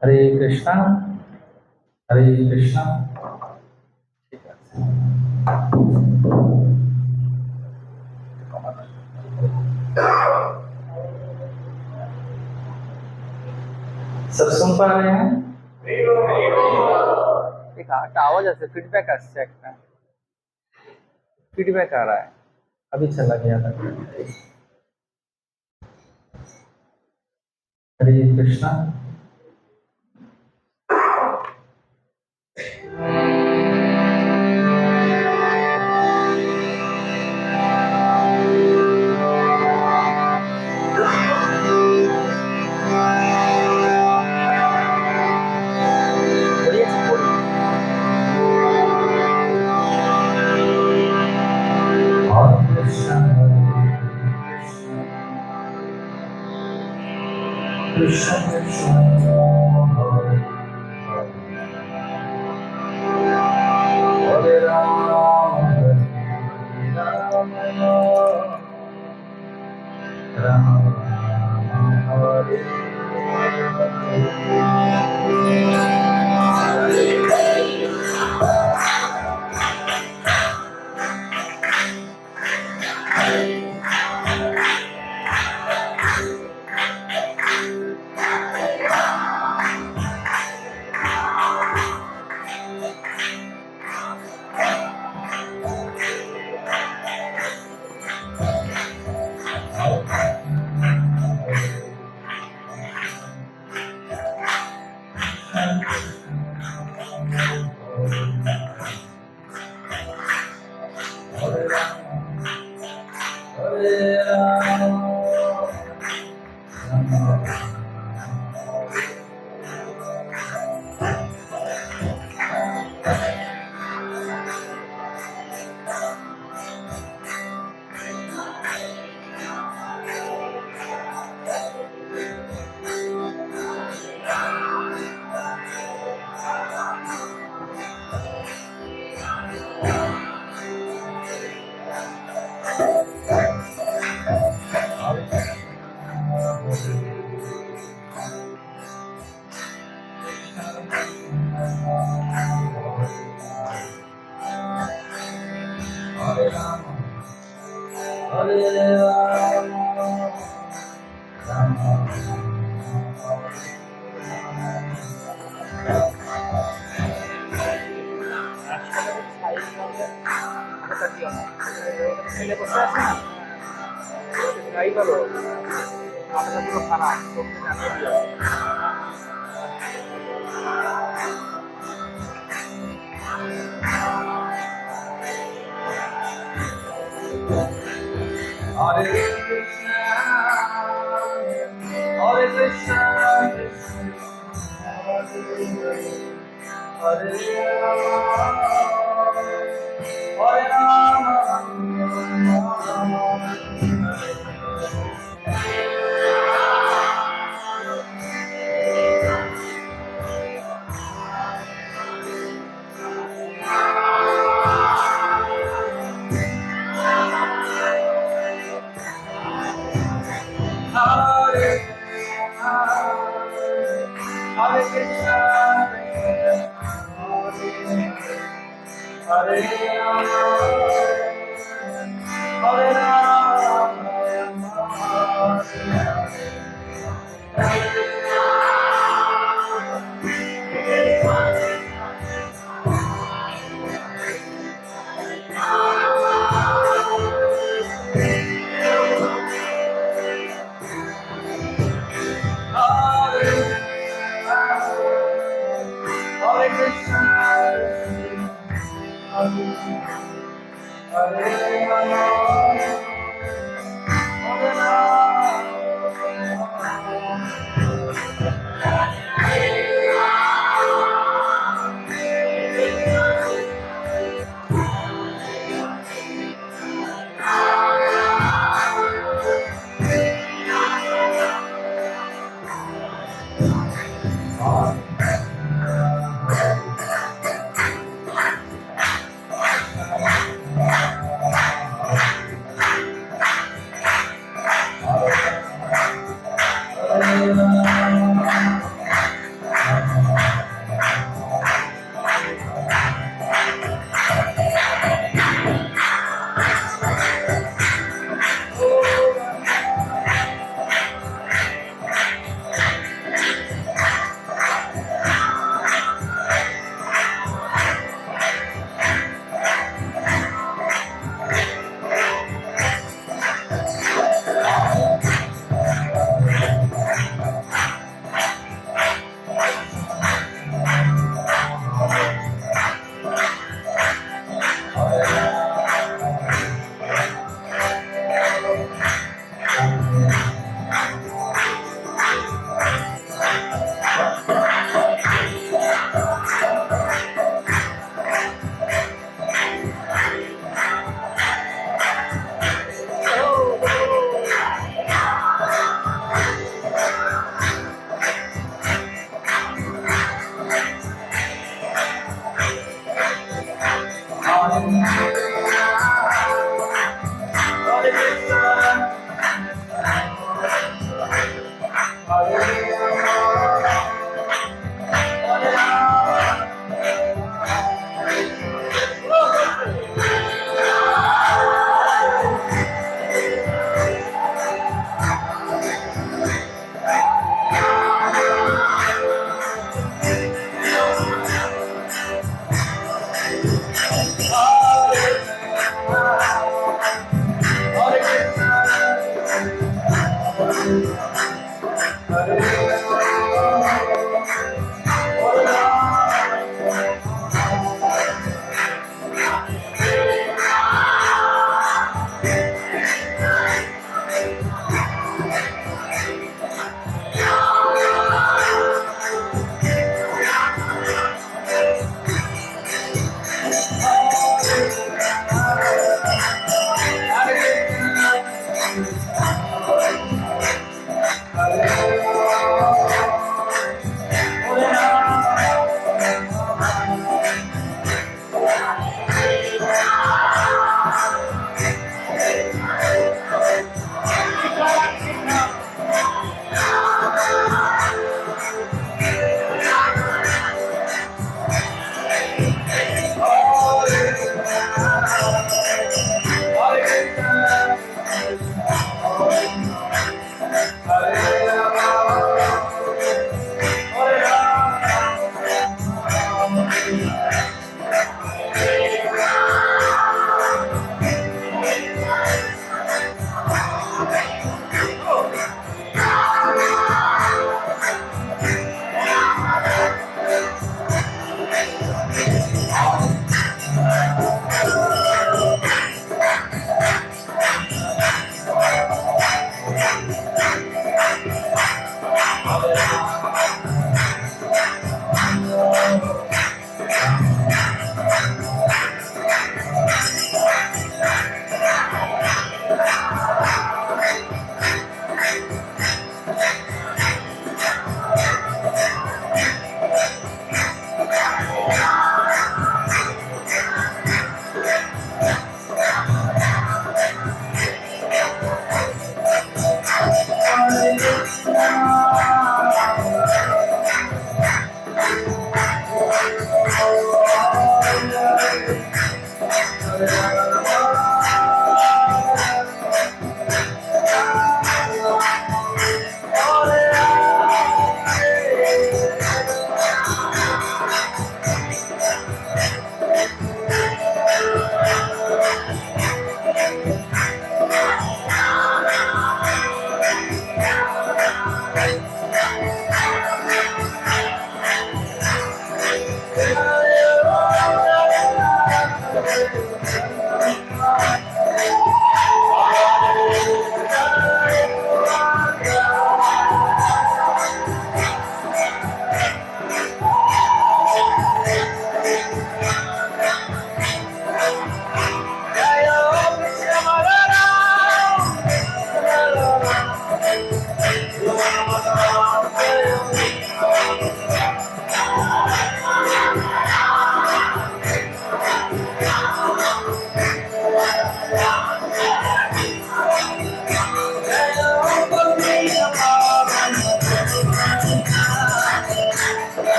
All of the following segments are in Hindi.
হরে কৃষ্ণ হরে কৃষ্ণ। ঠিক আছে। सब सुन पा रहे हैं? एक आवाज আছে, फीडबैक আসছে একটা, फीडबैक आ रहा है, अभी चला गया था। हरे Krishna. Krishna Krishna Hare Hare Rama Rama Rama Hare Hare Krishna, Hare Krishna, Hare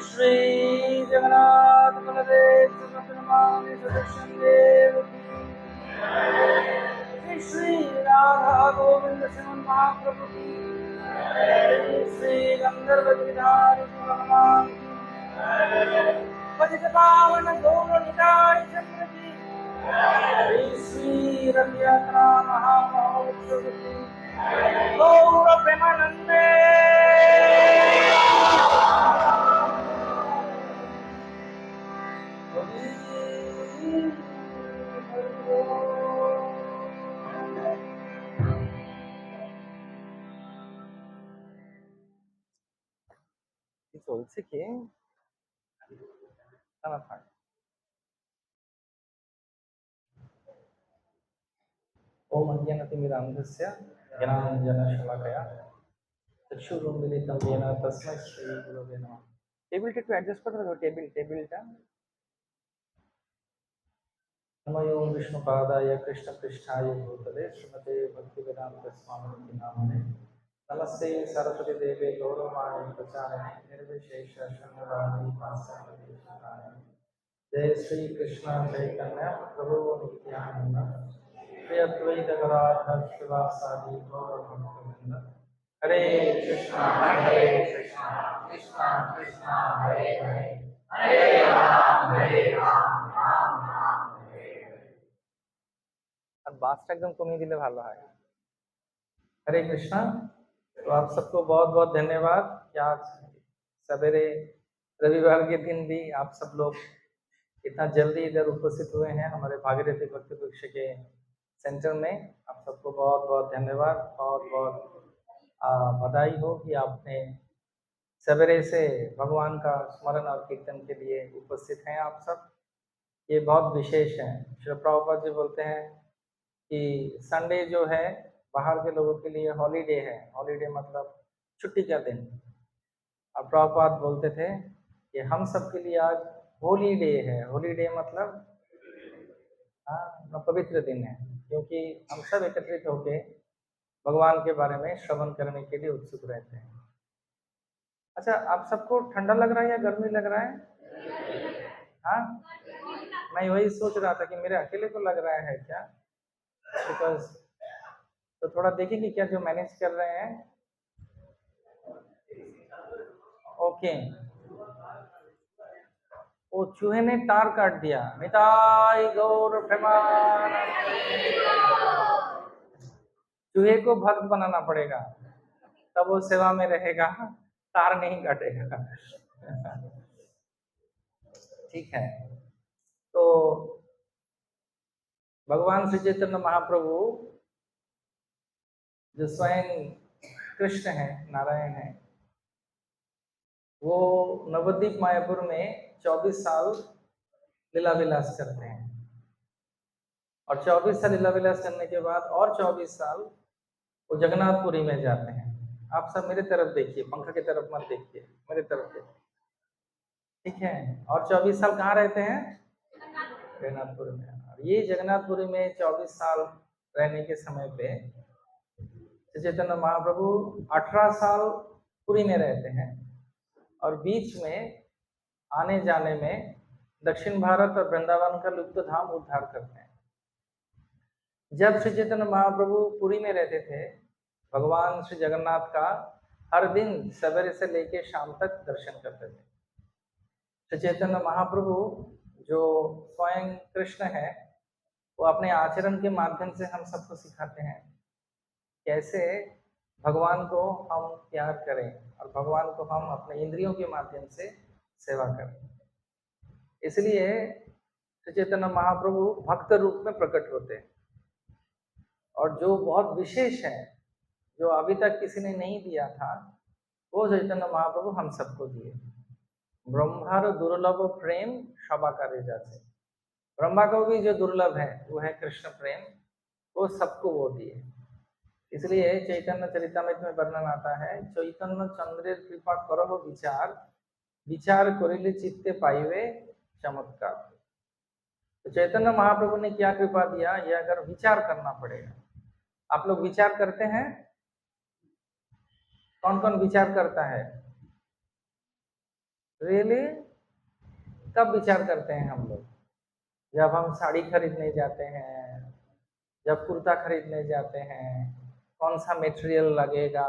Shri Jagannath Baldev सुभद्रमानि Sudarshan Dev की श्री राधा गोविंद श्रीमन महाप्रभु की श्री गंधर्व गिरिधारी भगवान की पतित पावन गौर निताय चंद्र की श्री रथ यात्रा महामहोत्सव की गौर प्रेमानंदे চলছে কি না থাক ओम अज्ञानतिमिरान्धस्य ज्ञानाञ्जनशलाकया चक्षुरुन्मिलितं येन तस्मै श्रीगुरवे नमः। टेबिलটা একটু অ্যাডজাস্ট করতে হবে, টেবিলটা नमो विष्णुपादाय कृष्णपृष्ठाय भूतले श्रीमते भक्तिवेदान्त स्वामिनिति नामने नमस्ते सरस्वती देवे गौरवाणी प्रचारिणे निर्विशेष शून्यवादी पाश्चात्य जय श्री कृष्ण चैतन्य प्रभु नित्यानंद श्री अद्वैत गदाधर शिवासादि गौर भक्तवृंद हरे कृष्णा कृष्णा कृष्णा हरे हरे हरे राम राम আর বাসটা একদম কমিয়ে দিলে ভালো হয়। হরে কৃষ্ণ तो आप सबको बहुत बहुत धन्यवाद कि आज सवेरे रविवार के दिन भी आप सब लोग इतना जल्दी इधर उपस्थित हुए हैं हमारे भागीरथी भक्ति वृक्ष के सेंटर में। आप सबको बहुत बहुत धन्यवाद, बहुत बहुत बधाई हो कि आपने सवेरे से भगवान का स्मरण और कीर्तन के लिए उपस्थित हैं आप सब। ये बहुत विशेष है। श्री प्रभुपाद जी बोलते हैं कि संडे जो है बाहर के लोगों के लिए हॉलीडे है। हॉलीडे मतलब छुट्टी का दिन। और प्रभुपाद बोलते थे कि हम सब के लिए आज होली डे है। होली डे मतलब हाँ, पवित्र दिन है, क्योंकि हम सब एकत्रित होके भगवान के बारे में श्रवण करने के लिए उत्सुक रहते हैं। अच्छा, आप सबको ठंडा लग रहा है या गर्मी लग रहा है? हाँ, मैं वही सोच रहा था कि मेरे अकेले को लग रहा है क्या, बिकॉज तो थोड़ा देखेंगे क्या जो मैनेज कर रहे हैं। ओके, वो चूहे ने तार काट दिया। निताई गौर प्रेमानंद। चूहे को भक्त बनाना पड़ेगा, तब वो सेवा में रहेगा, तार नहीं काटेगा। ठीक है। तो भगवान श्री चैतन्य महाप्रभु जो स्वयं कृष्ण है, नारायण है, वो नवद्वीप मायापुर में 24 साल लीला विलास करते हैं। और 24 साल लीला विलास करने के बाद और 24 साल वो जगन्नाथपुरी में जाते हैं। आप सब मेरे तरफ देखिए, पंखा की तरफ मत देखिए, मेरे तरफ देखिए, ठीक है। और 24 साल कहाँ रहते हैं? जगन्नाथपुरी में। और ये जगन्नाथपुरी में 24 साल रहने के समय पे चैतन्य महाप्रभु 18 साल पुरी में रहते हैं, और बीच में आने जाने में दक्षिण भारत और वृंदावन का लुप्त धाम उद्धार करते हैं। जब श्री चैतन्य महाप्रभु पुरी में रहते थे, भगवान श्री जगन्नाथ का हर दिन सवेरे से लेकर शाम तक दर्शन करते थे। श्री चैतन्य महाप्रभु जो स्वयं कृष्ण है, वो अपने आचरण के माध्यम से हम सबको सिखाते हैं कैसे भगवान को हम प्यार करें और भगवान को हम अपने इंद्रियों के माध्यम से सेवा करें। इसलिए श्री चैतन्य महाप्रभु भक्त रूप में प्रकट होते हैं, और जो बहुत विशेष है, जो अभी तक किसी ने नहीं दिया था, वो चैतन्य महाप्रभु हम सबको दिए। ब्रह्मार दुर्लभ प्रेम सभा करे जाते। ब्रह्मा को भी जो दुर्लभ है वो है कृष्ण प्रेम, वो सबको वो दिए। इसलिए चैतन्य चरितमृत में वर्णन आता है, चैतन्य चंद्रेर कृपा करो विचार, विचार करिले चित्ते पाइवे चमत्कार। तो चैतन्य महाप्रभु ने क्या कृपा दिया, ये अगर विचार करना पड़ेगा। आप लोग विचार करते हैं? कौन कौन विचार करता है? रियली? कब विचार करते हैं हम लोग? जब हम साड़ी खरीदने जाते हैं, जब कुर्ता खरीदने जाते हैं, कौन सा मटेरियल लगेगा।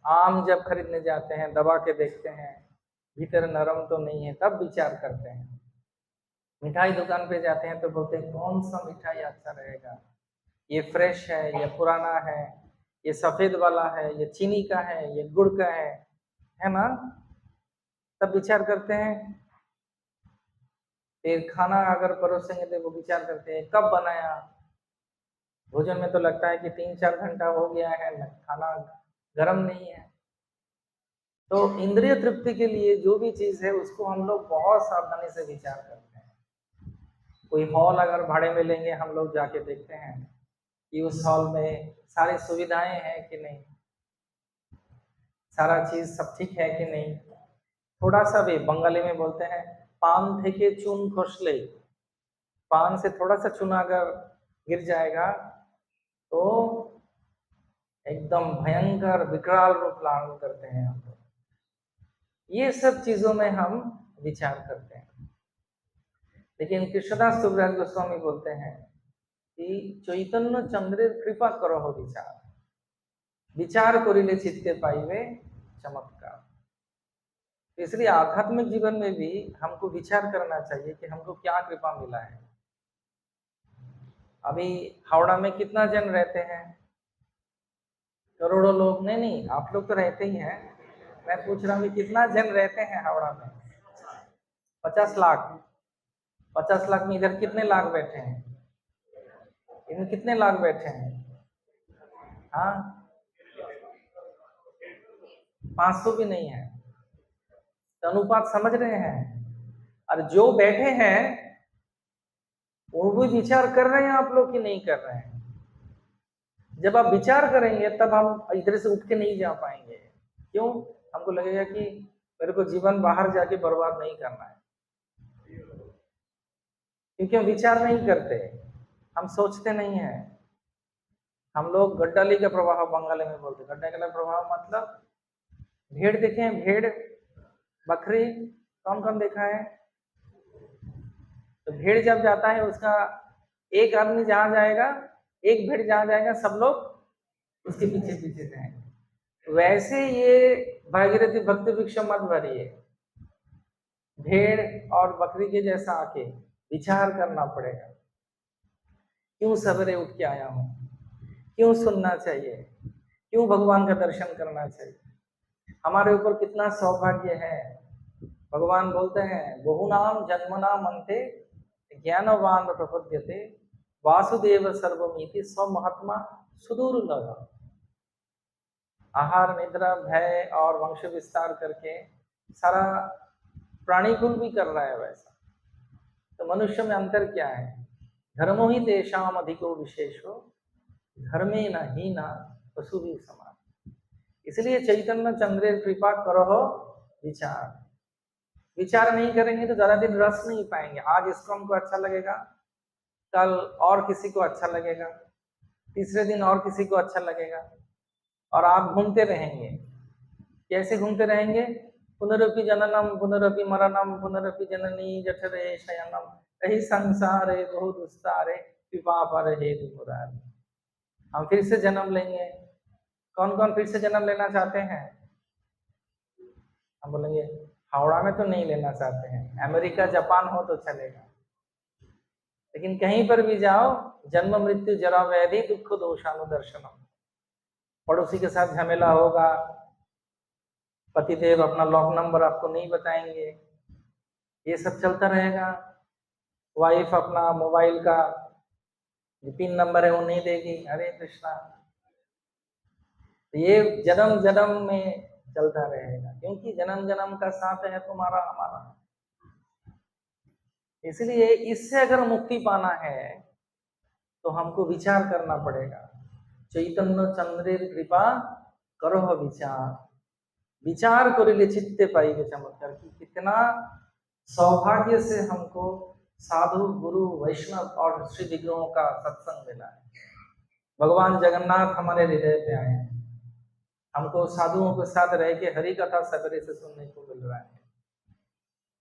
आम जब खरीदने जाते हैं, दबा के देखते हैं भीतर नरम तो नहीं है, तब विचार करते हैं। मिठाई दुकान पे जाते हैं तो बोलते हैं कौन सा मिठाई अच्छा रहेगा, ये फ्रेश है, ये पुराना है, ये सफेद वाला है, ये चीनी का है, ये गुड़ का है ना? तब विचार करते हैं। फिर खाना अगर परोसेंगे तो वो विचार करते हैं कब बनाया। भोजन में तो लगता है कि 3-4 घंटा हो गया है, खाना गर्म नहीं है। तो इंद्रिय तृप्ति के लिए जो भी चीज है उसको हम लोग बहुत सावधानी से विचार करते हैं। कोई हॉल अगर भाड़े में लेंगे, हम लोग जाके देखते हैं कि उस हॉल में सारी सुविधाएं हैं कि नहीं, सारा चीज सब ठीक है कि नहीं। थोड़ा सा भी, बंगाली में बोलते हैं पान थे के चून खसले, पान से थोड़ा सा चूना अगर गिर जाएगा तो एकदम भयंकर विकराल रूप धारण करते हैं हम लोग। ये सब चीजों में हम विचार करते हैं। लेकिन कृष्णदास कविराज गोस्वामी बोलते हैं कि चैतन्य चंद्रेर कृपा करो हो विचार, विचार करिले चित्ते पाइवे चमत्कार। इसलिए आध्यात्मिक जीवन में भी हमको विचार करना चाहिए कि हमको क्या कृपा मिला है। अभी हावड़ा में कितना जन रहते हैं? करोड़ों लोग, नहीं नहीं, आप लोग तो रहते ही हैं, मैं पूछ रहा हूँ कि कितना जन रहते हैं हावड़ा में? 50 लाख। 50 लाख में इधर कितने लाख बैठे हैं? इनमें कितने लाख बैठे हैं? हाँ, 500 भी नहीं है। तो अनुपात समझ रहे हैं? और जो बैठे हैं वो भी विचार कर रहे हैं आप लोग कि नहीं कर रहे हैं? जब आप विचार करेंगे तब हम इधर से उठ के नहीं जा पाएंगे। क्यों? हमको लगेगा कि मेरे को जीवन बाहर जाके बर्बाद नहीं करना है, क्योंकि हम विचार नहीं करते, हम सोचते नहीं हैं। हम लोग गड्डाली का प्रभाव बंगाली में बोलते हैं। गड्डाली का प्रभाव मतलब भेड़ देखे हैं? भेड़, बकरी, कौन कौन देखा है? तो भेड़ जब जाता है उसका, एक आदमी जहां जाएगा, एक भेड़ जहां जाएगा, सब लोग उसके पीछे पीछे जाएंगे। वैसे ये भागीरथी भक्ति वृक्ष मत भरिए, भेड़ और बकरी के जैसा आके विचार करना पड़ेगा। क्यों सवेरे उठ के आया हूँ? क्यों सुनना चाहिए? क्यों भगवान का दर्शन करना चाहिए? हमारे ऊपर कितना सौभाग्य है। भगवान बोलते हैं, बहुनाम जन्मनाम अंते ज्ञानवान प्रपद्यते वासुदेव सर्वमिति स्व महात्मा सुदुर्लभ। आहार निद्रा भय और वंश विस्तार करके सारा प्राणीकुल भी कर रहा है वैसा। तो मनुष्य में अंतर क्या है? धर्मो ही तेषाम अधिको विशेषो धर्मे न ही न पशु भी समान। इसलिए चैतन्य चंद्र कृपा करो विचार। विचार नहीं करेंगे तो ज्यादा दिन रस नहीं पाएंगे। आज इसको हमको अच्छा लगेगा, कल और किसी को अच्छा लगेगा, तीसरे दिन और किसी को अच्छा लगेगा, और आप घूमते रहेंगे। कैसे घूमते रहेंगे? पुनरपि जननम पुनरपि मरणम पुनरपि जननी जठरे शयनम यही संसारे बहु दुस्तारे विपाप पर हेतु मुरारी। हम फिर से जन्म लेंगे। कौन कौन फिर से जन्म लेना चाहते हैं? हम बोलेंगे हावड़ा में तो नहीं लेना चाहते हैं, अमेरिका जापान हो तो चलेगा। लेकिन कहीं पर भी जाओ, जन्म मृत्यु जरा व्याधि दुख दोषानुदर्शनम। पड़ोसी के साथ झमेला होगा, पतिदेव अपना लॉक नंबर आपको नहीं बताएंगे, ये सब चलता रहेगा। वाइफ अपना मोबाइल का जो पिन नंबर है वो नहीं देगी। हरे कृष्णा। तो ये जन्म जन्म में चलता रहेगा, क्योंकि जन्म जन्म का साथ है तुम्हारा हमारा। इसलिए इससे अगर मुक्ति पाना है तो हमको विचार करना पड़ेगा। चैतन्य चंद्र कृपा करो विचार। विचार करिले चित्ते पाइबे चमत्कार। की कितना सौभाग्य से हमको साधु गुरु वैष्णव और श्री विग्रहों का सत्संग मिला है। भगवान जगन्नाथ हमारे हृदय पे आए हैं। हमको साधुओं के साथ रह के हरि कथा सवेरे से सुनने को मिल रहा है।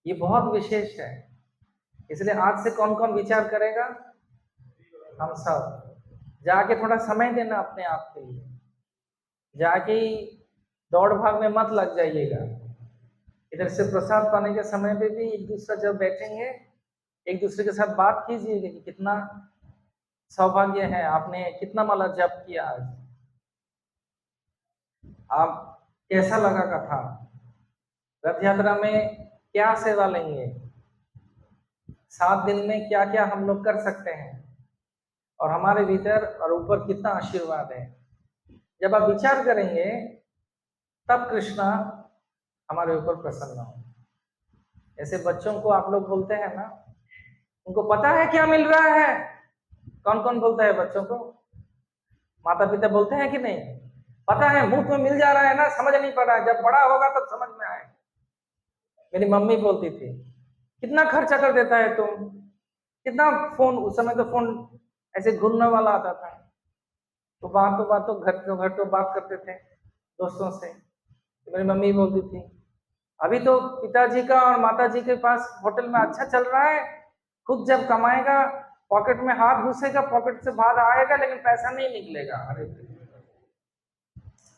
ये बहुत विशेष है। इसलिए आज से कौन कौन विचार करेगा? हम सब। जाके थोड़ा समय देना अपने आप के लिए। जाके ही दौड़ भाग में मत लग जाइएगा। इधर से प्रसाद पाने के समय पे भी एक दूसरा जब बैठेंगे, एक दूसरे के साथ बात कीजिएगा कि कितना सौभाग्य है, आपने कितना माला जप किया आज, आप कैसा लगा कथा, रथ यात्रा में क्या सेवा लेंगे, 7 दिन में क्या क्या हम लोग कर सकते हैं, और हमारे भीतर और ऊपर कितना आशीर्वाद है। जब आप विचार करेंगे तब कृष्णा हमारे ऊपर प्रसन्न हो। ऐसे बच्चों को आप लोग बोलते हैं ना, उनको पता है क्या मिल रहा है? कौन कौन बोलता है बच्चों को? माता पिता बोलते हैं कि नहीं? पता है, मुफ्त में मिल जा रहा है ना, समझ नहीं पड़ रहा है, जब बड़ा होगा तब समझ में आए। मेरी मम्मी बोलती थी, कितना खर्चा कर देता है तुम, कितना फोन, उस समय तो फोन ऐसे घूमने वाला आता था, तो घर तो बात करते थे दोस्तों से। तो मेरी मम्मी बोलती थी, अभी तो पिताजी का और माताजी के पास होटल में अच्छा चल रहा है, खुद जब कमाएगा पॉकेट में हाथ घुसेगा, पॉकेट से बाहर आएगा, लेकिन पैसा नहीं निकलेगा। हरे कृष्ण।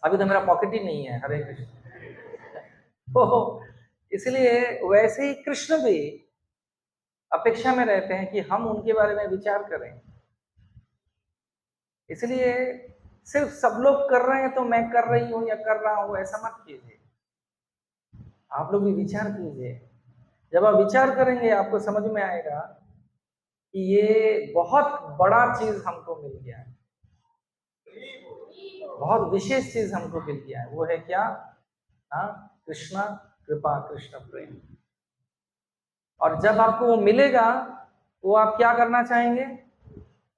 अभी तो मेरा पॉकेट ही नहीं है। हरे कृष्ण। तो इसलिए वैसे ही कृष्ण भी अपेक्षा में रहते हैं कि हम उनके बारे में विचार करें। इसलिए सिर्फ सब लोग कर रहे हैं तो मैं कर रही हूं या कर रहा हूं, ऐसा मत कीजिए। आप लोग भी विचार कीजिए। जब आप विचार करेंगे आपको समझ में आएगा कि ये बहुत बड़ा चीज हमको मिल गया है, बहुत विशेष चीज हमको मिल गया है। वो है क्या? हाँ, कृष्णा कृपा, कृष्ण प्रेम। और जब आपको वो मिलेगा, वो आप क्या करना चाहेंगे?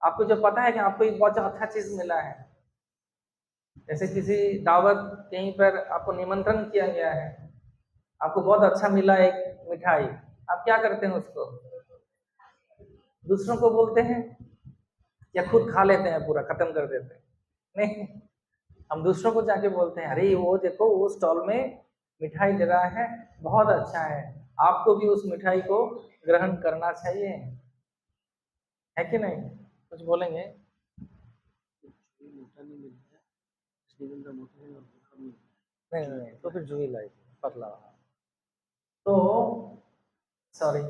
आपको जब पता है कि आपको एक बहुत अच्छा चीज मिला है, जैसे किसी दावत कहीं पर आपको निमंत्रण किया गया है, आपको बहुत अच्छा मिला एक मिठाई, आप क्या करते हैं? उसको दूसरों को बोलते हैं या खुद खा लेते हैं, पूरा खत्म कर देते हैं? नहीं, हम दूसरों को जाके बोलते हैं, अरे वो देखो वो स्टॉल में मिठाई दे रहा है, बहुत अच्छा है, आपको भी उस मिठाई को ग्रहण करना चाहिए, है कि नहीं? कुछ बोलेंगे? नहीं नहीं, तो फिर जूही लाई पतला। तो सॉरी,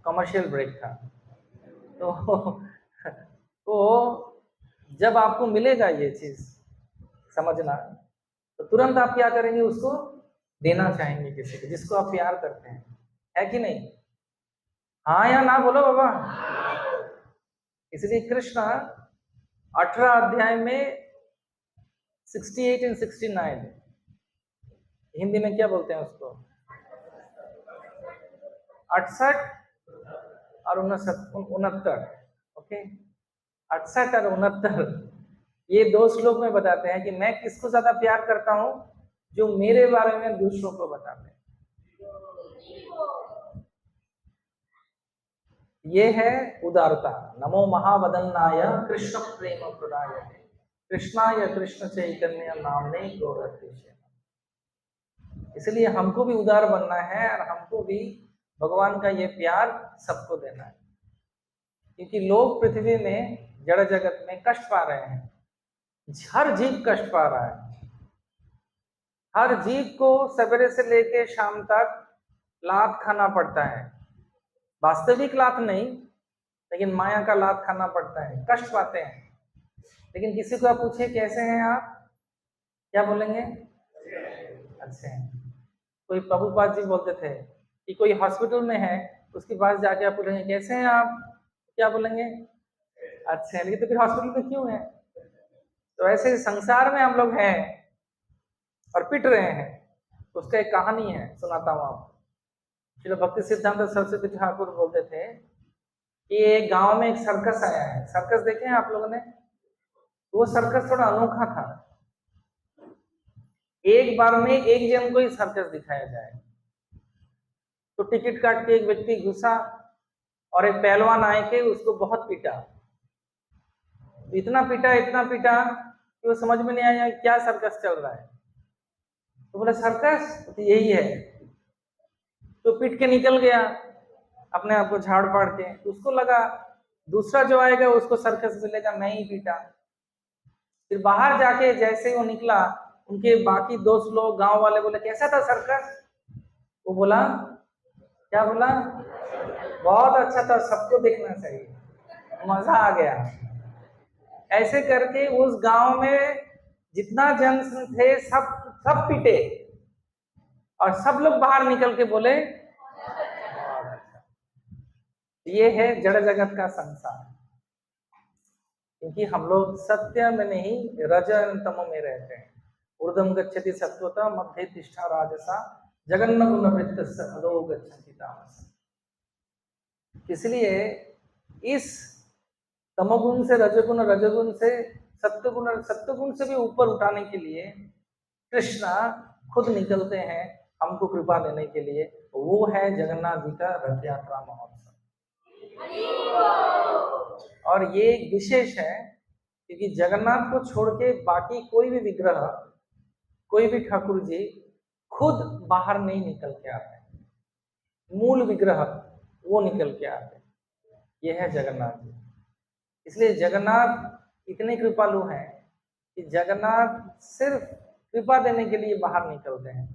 कमर्शियल ब्रेक था। तो तो जब आपको मिलेगा ये चीज, समझना, तो तुरंत आप क्या करेंगे? उसको देना चाहेंगे किसी को जिसको आप प्यार करते हैं, है कि नहीं? हाँ या ना बोलो बाबा। इसलिए कृष्ण 18 अध्याय में 68 एंड 69, हिंदी में क्या बोलते हैं उसको? 68 और 69, ओके, 68 और 69, ये दो श्लोक में बताते हैं कि मैं किसको ज्यादा प्यार करता हूं, जो मेरे बारे में दूसरों को बताते हैं। ये है उदारता। नमो महावदन्नाय कृष्ण प्रेम प्रदायते कृष्णाय कृष्ण चैतन्य नामने गौरतीशे। इसलिए हमको भी उदार बनना है और हमको भी भगवान का ये प्यार सबको देना है, क्योंकि लोग पृथ्वी में जड़ जगत में कष्ट पा रहे हैं, हर जीव कष्ट पा रहा है। हर जीव को सवेरे से लेके शाम तक लात खाना पड़ता है, वास्तविक लात नहीं, लेकिन माया का लात खाना पड़ता है, कष्ट पाते हैं। लेकिन किसी को आप पूछे कैसे हैं आप, क्या बोलेंगे? अच्छे हैं। कोई प्रभुपाद जी बोलते थे कि कोई हॉस्पिटल में है, उसके पास जाके आप बोलेंगे कैसे हैं आप, क्या बोलेंगे? अच्छे हैं। लेकिन तो फिर हॉस्पिटल में क्यों है? तो ऐसे संसार में हम लोग हैं और पिट रहे हैं। उसका एक कहानी है, सुनाता हूँ आपको। श्रील भक्ति सिद्धांत सरस्वती ठाकुर बोलते थे कि एक गांव में एक सर्कस आया है। सर्कस देखे हैं आप लोगों ने? वो सर्कस थोड़ा अनोखा था। एक बार में एक जन को ही सर्कस दिखाया जाए। तो टिकट काट के एक व्यक्ति घुसा और एक पहलवान आए के उसको बहुत पीटा, इतना पीटा कि वो समझ में नहीं आया क्या सर्कस चल रहा है। तो बोला सर्कस तो यही है, तो पीट के निकल गया अपने आप को झाड़ फाड़ के। उसको लगा दूसरा जो आएगा उसको सर्कस मिलेगा, मैं ही पीटा। फिर बाहर जाके जैसे ही वो निकला, उनके बाकी दोस्त लोग गांव वाले बोले कैसा था सर्कस? वो बोला, क्या बोला? बहुत अच्छा था, सबको देखना चाहिए, मजा आ गया। ऐसे करके उस गांव में जितना जन थे सब सब पीटे और सब लोग बाहर निकल के बोले ये है जड़ जगत का संसार। क्योंकि हम लोग सत्य में नहीं रज तम में रहते हैं। ऊर्ध्वं गच्छति सत्वता मध्य तिष्ठा राजसा जगन्न गुण वृत्त अधो गच्छति तामसा। इसलिए इस तमोगुण से रजगुण, रजगुण से सत्वगुण और सत्वगुण से भी ऊपर उठाने के लिए कृष्णा खुद निकलते हैं हमको कृपा देने के लिए। वो है जगन्नाथ जी का रथ यात्रा महोत्सव। और ये विशेष है क्योंकि जगन्नाथ को छोड़ के बाकी कोई भी विग्रह, कोई भी ठाकुर जी खुद बाहर नहीं निकल के आते, मूल विग्रह वो निकल के आते, ये है जगन्नाथ जी। इसलिए जगन्नाथ इतने कृपालु हैं कि जगन्नाथ सिर्फ कृपा देने के लिए बाहर निकलते हैं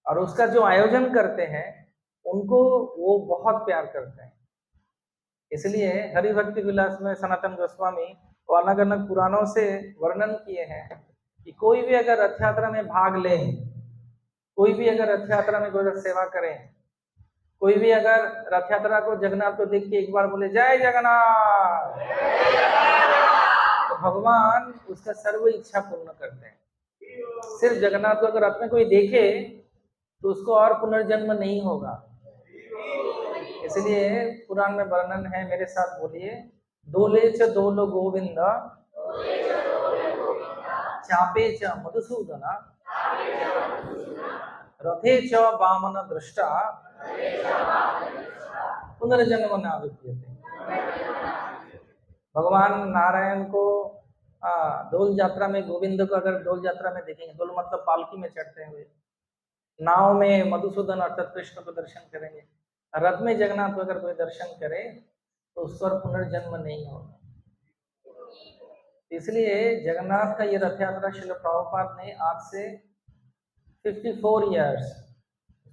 और उसका जो आयोजन करते हैं उनको वो बहुत प्यार करते हैं। इसलिए हरि भक्ति विलास में सनातन गोस्वामी वो अलग अलग पुराणों से वर्णन किए हैं कि कोई भी अगर रथ यात्रा में भाग ले, कोई भी अगर रथ यात्रा में गोरख सेवा करे, कोई भी अगर रथ यात्रा को जगन्नाथ को देख के एक बार बोले जय जगन्नाथ, तो भगवान उसका सर्व इच्छा पूर्ण करते हैं। सिर्फ जगन्नाथ को अगर रथ में कोई देखे तो उसको और पुनर्जन्म नहीं होगा। इसलिए पुराण में वर्णन है, मेरे साथ बोलिए, दोले च दोलो गोविंद चापे च मधुसूदन रथे च वामन दृष्टा पुनर्जन्म न विद्यते। भगवान नारायण को डोल यात्रा में, गोविंद को अगर डोल यात्रा में देखेंगे, डोल मतलब पालकी में चढ़ते हुए, नाव में मधुसूदन अर्थात कृष्ण को दर्शन करेंगे, रथ में जगन्नाथ को अगर कोई दर्शन करे तो उस पर पुनर्जन्म नहीं होगा। इसलिए जगन्नाथ का ये रथ यात्रा श्रील प्रभुपाद ने आज से 54 इयर्स,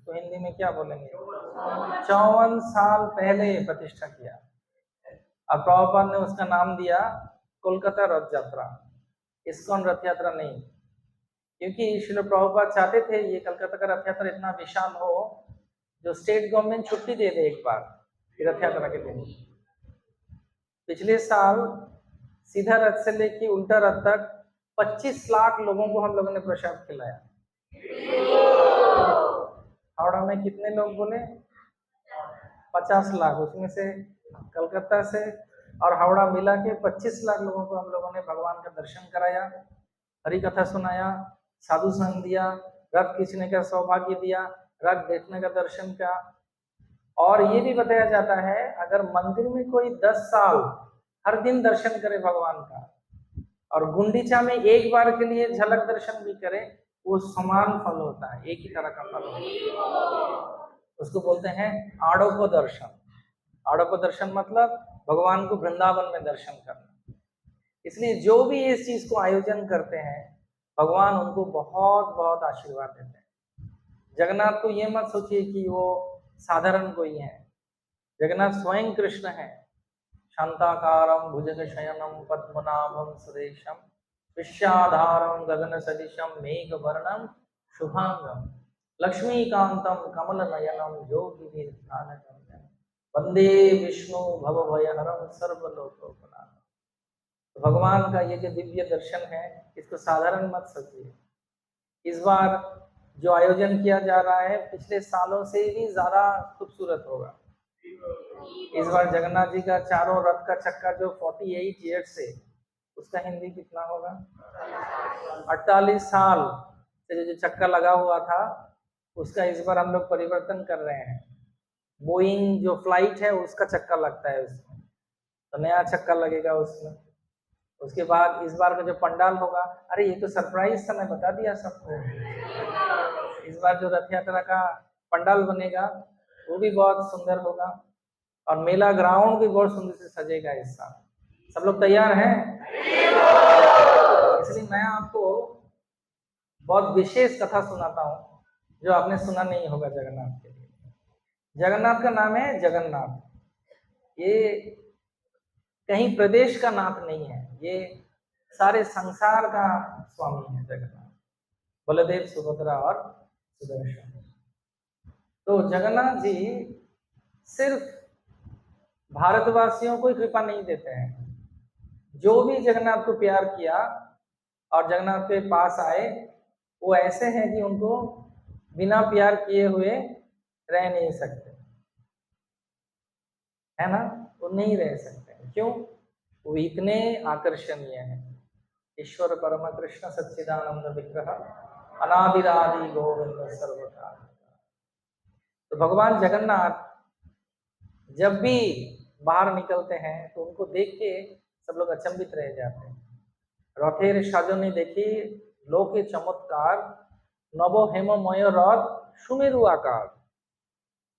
तो हिंदी में क्या बोलेंगे, 54 साल पहले प्रतिष्ठा किया। और प्रभुपाद ने उसका नाम दिया कोलकाता रथ यात्रा, इस्कॉन रथ यात्रा नहीं, क्योंकि श्रील प्रभुपाद चाहते थे ये कलकत्ता का रथ यात्रा इतना विशाल हो जो स्टेट गवर्नमेंट छुट्टी दे दे एक बार रथ यात्रा के दिन। पिछले साल सीधा रथ से लेके उल्टा रथ तक 25 लाख लोगों को हम लोगों ने प्रसाद खिलाया। हावड़ा में कितने लोग बोले, 50 लाख, उसमें से कलकत्ता से और हावड़ा मिला के 25 लाख लोगों को हम लोगों ने भगवान का दर्शन कराया, हरि कथा सुनाया, साधु संग दिया, रथ खींचने का सौभाग्य दिया, रथ देखने का दर्शन का। और ये भी बताया जाता है अगर मंदिर में कोई 10 साल हर दिन दर्शन करे भगवान का और गुंडीचा में एक बार के लिए झलक दर्शन भी करे, वो समान फल होता है, एक ही तरह का फल होता है। उसको बोलते हैं आड़ोप दर्शन। आड़ोप दर्शन मतलब भगवान को वृंदावन में दर्शन करना। इसलिए जो भी इस चीज को आयोजन करते हैं भगवान उनको बहुत बहुत आशीर्वाद देते हैं। जगन्नाथ को ये मत सोचिए कि वो साधारण कोई है, जगन्नाथ स्वयं कृष्ण है। शांताकारं भुजग शयनं पद्मनाभं सुरेशं विश्याधारं गगन सदिशं मेघवर्णं शुभांगं लक्ष्मीकांतं कमलनयनं योगिभिर्ध्यानगम्यं वंदे विष्णु भवभयहरं सर्वलोकोपनाथं। तो भगवान का ये जो दिव्य दर्शन है इसको साधारण मत समझिए। इस बार जो आयोजन किया जा रहा है पिछले सालों से भी ज्यादा खूबसूरत होगा। इस बार जगन्नाथ जी का चारों रथ का चक्का जो 48 ईयर्स से, उसका हिंदी कितना होगा, 48 साल से जो चक्का लगा हुआ था उसका इस बार हम लोग परिवर्तन कर रहे हैं। बोइंग जो फ्लाइट है उसका चक्का लगता है उसमें, तो नया चक्का लगेगा उसमें। उसके बाद इस बार का जो पंडाल होगा, अरे ये तो सरप्राइज था, मैं बता दिया सबको। इस बार जो रथ यात्रा का पंडाल बनेगा वो भी बहुत सुंदर होगा और मेला ग्राउंड भी बहुत सुंदर से सजेगा इस साल। सब लोग तैयार हैं? इसलिए मैं आपको बहुत विशेष कथा सुनाता हूँ जो आपने सुना नहीं होगा जगन्नाथ के लिए। जगन्नाथ का नाम है जगन्नाथ, ये कहीं प्रदेश का नाथ नहीं है, ये सारे संसार का स्वामी है जगन्नाथ, बलदेव सुभद्रा और सुदर्शन। तो जगन्नाथ जी सिर्फ भारतवासियों को ही कृपा नहीं देते हैं, जो भी जगन्नाथ को प्यार किया और जगन्नाथ के पास आए वो ऐसे हैं कि उनको बिना प्यार किए हुए रह नहीं सकते, है ना, वो नहीं रह सकते। क्यों? वो इतने आकर्षणीय हैं। ईश्वर परम कृष्ण सच्चिदानंद विग्रह अनादिरादि गोविंद सर्वकाल। तो भगवान जगन्नाथ जब भी बाहर निकलते हैं तो उनको देख के सब लोग अचंभित रह जाते हैं। रथेर साजने देखी लोके चमत्कार नव हेममय रथ सुमेरु आकार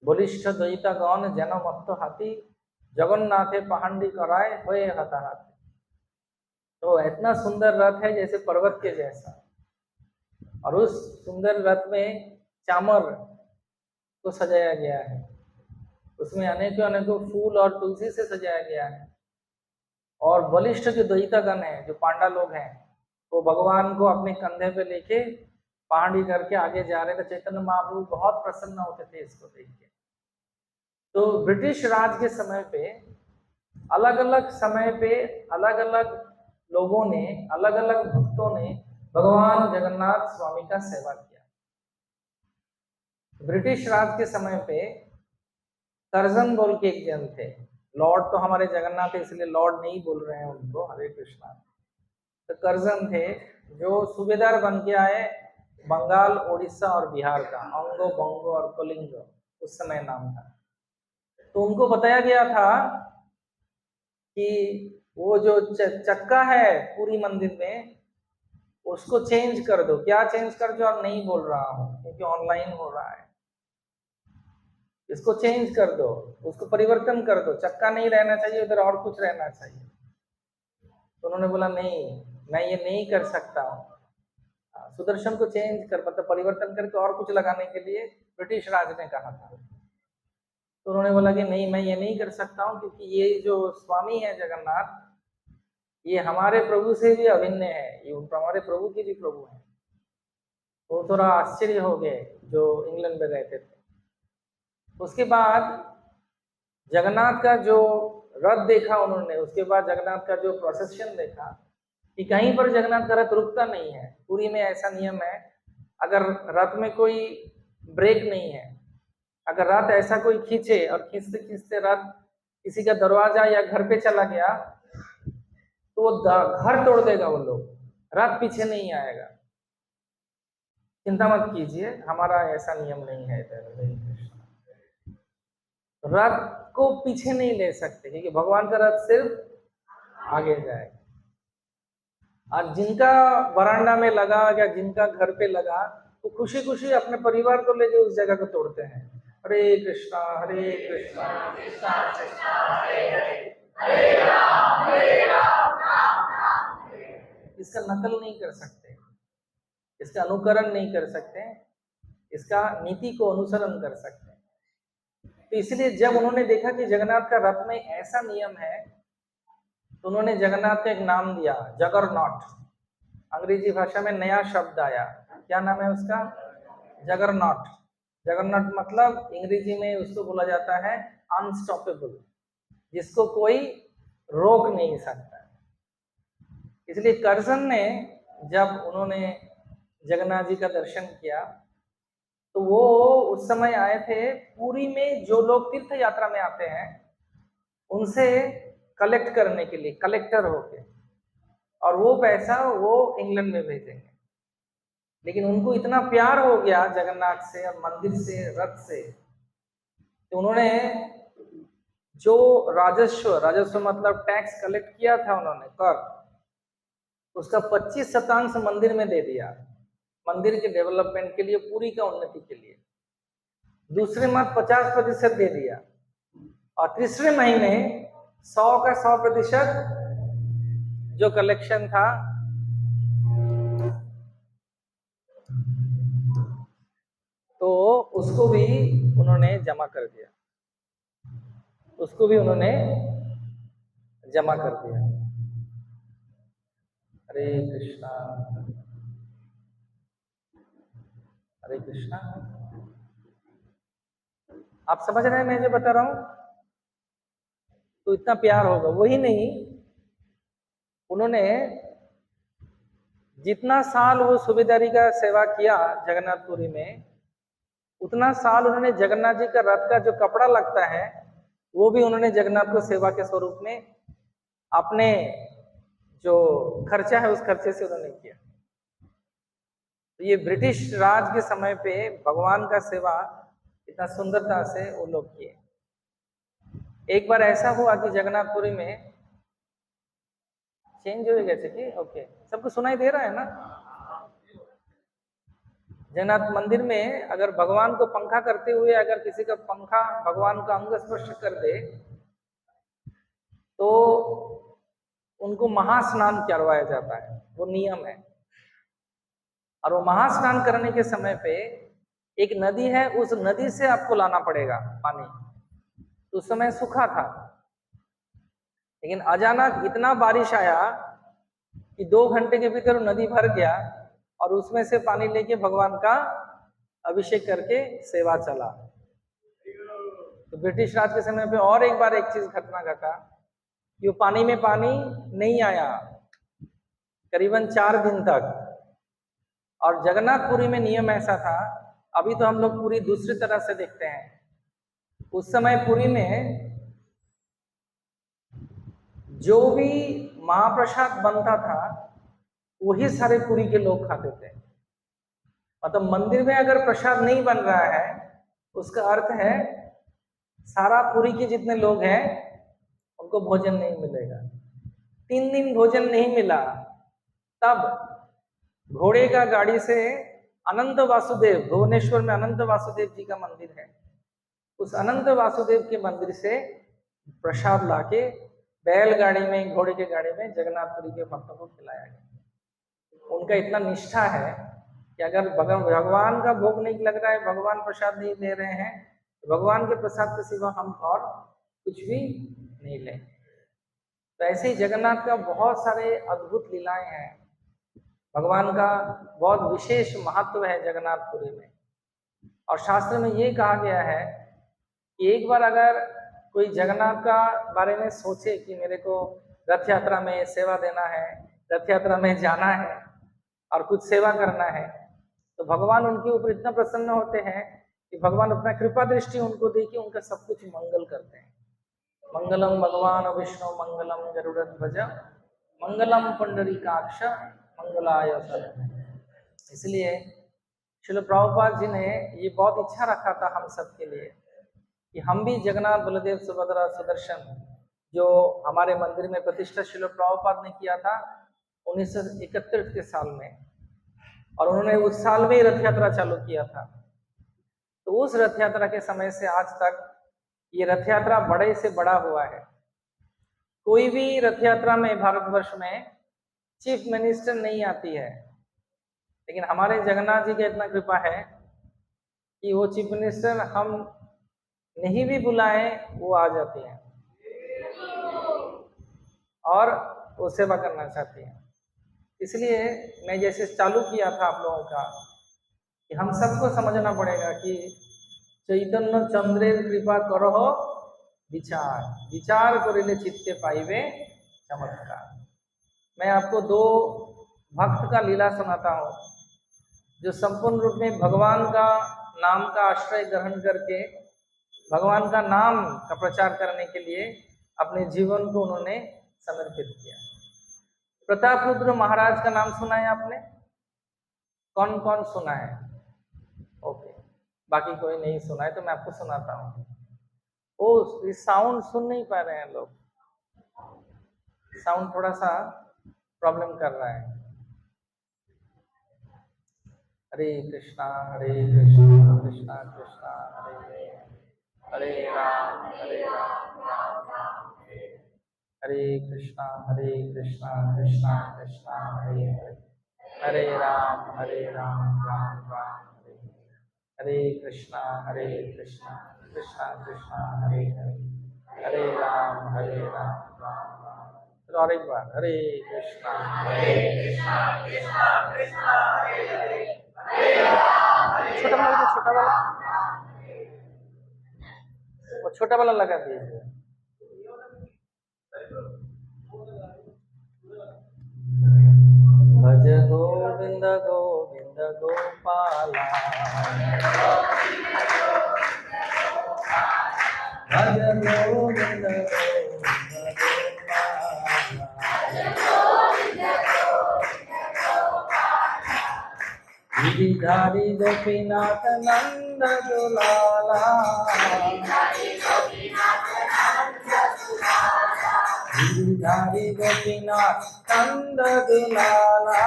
बलिष्ठ दयितागण जेन मत्त हाथी जगन्नाथे पहांडी कराए हुए हताहत। तो इतना सुंदर रथ है जैसे पर्वत के जैसा, और उस सुंदर रथ में चामर को सजाया गया है, उसमें अनेकों अनेकों फूल और तुलसी से सजाया गया है। और बलिष्ठ जो दैत्यगण है, जो पांडा लोग हैं, वो भगवान को अपने कंधे पे लेके पहाड़ी करके आगे जा रहे थे। चैतन्य महाप्रभु बहुत प्रसन्न होते थे इसको देख के। तो ब्रिटिश राज के समय पे अलग अलग समय पे अलग अलग लोगों ने, अलग अलग भक्तों ने भगवान जगन्नाथ स्वामी का सेवा किया। ब्रिटिश राज के समय पे कर्जन बोल के एक जन थे, लॉर्ड तो हमारे जगन्नाथ है इसलिए लॉर्ड नहीं बोल रहे हैं उनको, हरे कृष्णा। तो कर्जन थे जो सूबेदार बन के आए बंगाल, उड़ीसा और बिहार का, अंगो, बंगो और कलिंग उस समय नाम था। तो उनको बताया गया था कि वो जो चक्का है पूरी मंदिर में उसको चेंज कर दो। क्या चेंज कर दो? और नहीं बोल रहा हूँ क्योंकि ऑनलाइन हो रहा है। इसको चेंज कर दो, उसको परिवर्तन कर दो, चक्का नहीं रहना चाहिए उधर, और कुछ रहना चाहिए। तो उन्होंने बोला नहीं, मैं ये नहीं कर सकता हूँ। सुदर्शन को चेंज कर, मतलब परिवर्तन करके और कुछ लगाने के लिए ब्रिटिश राज ने कहा था। तो उन्होंने बोला कि नहीं, मैं ये नहीं कर सकता हूँ क्योंकि ये जो स्वामी है जगन्नाथ, ये हमारे प्रभु से भी अभिन्न है, ये हमारे प्रभु की भी प्रभु है। तो थोड़ा आश्चर्य हो गए जो इंग्लैंड में रहते थे। उसके बाद जगन्नाथ का जो रथ देखा उन्होंने, उसके बाद जगन्नाथ का जो प्रोसेशन देखा कि कहीं पर जगन्नाथ का रथ रुकता नहीं है। पुरी में ऐसा नियम है, अगर रथ में कोई ब्रेक नहीं है, अगर रथ ऐसा कोई खींचे और खींचते खींचते रथ किसी का दरवाजा या घर पे चला गया तो वो घर तोड़ देगा वो लोग, रथ पीछे नहीं आएगा। चिंता मत कीजिए, हमारा ऐसा नियम नहीं है इधर। रथ को पीछे नहीं ले सकते क्योंकि भगवान का रथ सिर्फ आगे जाए। और जिनका बरांडा में लगा या जिनका घर पे लगा वो खुशी खुशी अपने परिवार को लेके उस जगह को तोड़ते हैं। हरे कृष्णा हरे कृष्णा कृष्णा कृष्णा हरे हरे, हरे राम राम राम हरे। इसका नकल नहीं कर सकते, इसका अनुकरण नहीं कर सकते, इसका नीति को अनुसरण कर सकते। तो इसलिए जब उन्होंने देखा कि जगन्नाथ का रथ में ऐसा नियम है तो उन्होंने जगन्नाथ का एक नाम दिया, जगरनॉट। अंग्रेजी भाषा में नया शब्द आया, क्या नाम है उसका? जगरनॉट। जगरनॉट मतलब अंग्रेजी में उसको बोला जाता है अनस्टॉपेबल, जिसको कोई रोक नहीं सकता। इसलिए कर्जन ने जब उन्होंने जगन्नाथ जी का दर्शन किया तो वो उस समय आए थे पुरी में, जो लोग तीर्थ यात्रा में आते हैं उनसे कलेक्ट करने के लिए, कलेक्टर होके, और वो पैसा वो इंग्लैंड में भेजेंगे। लेकिन उनको इतना प्यार हो गया जगन्नाथ से और मंदिर से, रथ से, तो उन्होंने जो राजस्व मतलब टैक्स कलेक्ट किया था उन्होंने, कर, उसका 25% मंदिर में दे दिया, मंदिर के डेवलपमेंट के लिए, पूरी का उन्नति के लिए। दूसरे माह 50% दे दिया और तीसरे महीने 100 का 100% जो कलेक्शन था तो उसको भी उन्होंने जमा कर दिया, उसको भी उन्होंने जमा कर दिया। हरे कृष्णा हरे कृष्णा। आप समझ रहे हैं मैं जो बता रहा हूं? तो इतना प्यार होगा। वही नहीं, उन्होंने जितना साल वो सूबेदारी का सेवा किया जगन्नाथपुरी में, उतना साल उन्होंने जगन्नाथ जी का रथ का जो कपड़ा लगता है वो भी उन्होंने जगन्नाथ को सेवा के स्वरूप में अपने जो खर्चा है उस खर्चे से उन्होंने किया। तो ये ब्रिटिश राज के समय पे भगवान का सेवा इतना सुंदरता से वो लोग किए। एक बार ऐसा हुआ कि जगन्नाथपुरी में चेंज हो गए थे कि ओके, सबको सुनाई दे रहा है ना? जगन्नाथ मंदिर में अगर भगवान को पंखा करते हुए अगर किसी का पंखा भगवान का अंग स्पर्श कर दे तो उनको महास्नान करवाया जाता है, वो नियम है। और वो महास्नान करने के समय पे एक नदी है, उस नदी से आपको लाना पड़ेगा पानी। तो उस समय सूखा था, लेकिन अचानक इतना बारिश आया कि 2 घंटे के भीतर नदी भर गया और उसमें से पानी लेके भगवान का अभिषेक करके सेवा चला। तो ब्रिटिश राज के समय पे और एक बार एक चीज घटना घटा कि वो पानी में पानी नहीं आया करीबन 4 दिन तक। और जगन्नाथपुरी में नियम ऐसा था, अभी तो हम लोग पूरी दूसरी तरह से देखते हैं, उस समय पुरी में जो भी महाप्रसाद बनता था वही सारे पुरी के लोग खाते थे। मतलब मंदिर में अगर प्रसाद नहीं बन रहा है उसका अर्थ है सारा पुरी के जितने लोग हैं उनको भोजन नहीं मिलेगा। 3 दिन भोजन नहीं मिला, तब घोड़े का गाड़ी से अनंत वासुदेव, भुवनेश्वर में अनंत वासुदेव जी का मंदिर है, उस अनंत वासुदेव के मंदिर से प्रसाद लाके बैलगाड़ी में, घोड़े के गाड़ी में जगन्नाथपुरी के भक्तों को खिलाया गया। उनका इतना निष्ठा है कि अगर भगवान का भोग नहीं लग रहा है, भगवान प्रसाद नहीं दे रहे हैं, तो भगवान के प्रसाद के सिवा हम और कुछ भी नहीं लें। तो ऐसे ही जगन्नाथ का बहुत सारे अद्भुत लीलाएं हैं, भगवान का बहुत विशेष महत्व है जगन्नाथपुरी में। और शास्त्र में ये कहा गया है कि एक बार अगर कोई जगन्नाथ का बारे में सोचे कि मेरे को रथ यात्रा में सेवा देना है, रथ यात्रा में जाना है और कुछ सेवा करना है, तो भगवान उनके ऊपर इतना प्रसन्न होते हैं कि भगवान अपना कृपा दृष्टि उनको दे के उनका सब कुछ मंगल करते हैं। मंगलम भगवान विष्णु मंगलम गरुड़ध्वज मंगलम पुंडरीकाक्ष मंगलाय सदा। इसलिए श्रील प्रभुपाद जी ने ये बहुत इच्छा रखा था हम सब के लिए कि हम भी जगन्नाथ, बलदेव, सुभद्रा, सुदर्शन जो हमारे मंदिर में प्रतिष्ठा श्रील प्रभुपाद ने किया था 1931 के साल में, और उन्होंने उस साल में ही रथ यात्रा चालू किया था। तो उस रथ यात्रा के समय से आज तक ये रथ यात्रा बड़े से बड़ा हुआ है। कोई भी रथ यात्रा में भारतवर्ष में चीफ मिनिस्टर नहीं आती है, लेकिन हमारे जगन्नाथ जी का इतना कृपा है कि वो चीफ मिनिस्टर हम नहीं भी बुलाए वो आ जाती हैं और वो सेवा करना चाहती हैं। इसलिए मैं जैसे चालू किया था आप लोगों का कि हम सबको समझना पड़ेगा कि चैतन्य चंद्रेर कृपा करो विचार, विचार करिले चित्ते पाइबे चमत्कार। मैं आपको 2 भक्त का लीला सुनाता हूँ जो संपूर्ण रूप में भगवान का नाम का आश्रय ग्रहण करके भगवान का नाम का प्रचार करने के लिए अपने जीवन को उन्होंने समर्पित किया। प्रताप रुद्र महाराज का नाम सुना है आपने? कौन कौन सुना है? ओके, बाकी कोई नहीं सुना है तो मैं आपको सुनाता हूँ। ओ, साउंड सुन नहीं पा रहे हैं लोग, साउंड थोड़ा सा प्रॉब्लम कर रहा है। हरे कृष्णा कृष्णा कृष्णा हरे हरे राम राम राम हरे कृष्णा कृष्णा कृष्णा हरे हरे राम राम राम हरे कृष्णा कृष्णा कृष्णा हरे हरे राम राम राम। तो और एक बार हरे कृष्णा कृष्णा कृष्णा हरे छोटा वाला, छोटा वाला, वो छोटा वाला लगा दीजिए। भज गोविंद गोविंद गोपाला, भज गोविंद गिरिधारी गोपीनाथ नंद दुलाला, गिरिधारी गोपीनाथ नंद दुलाला,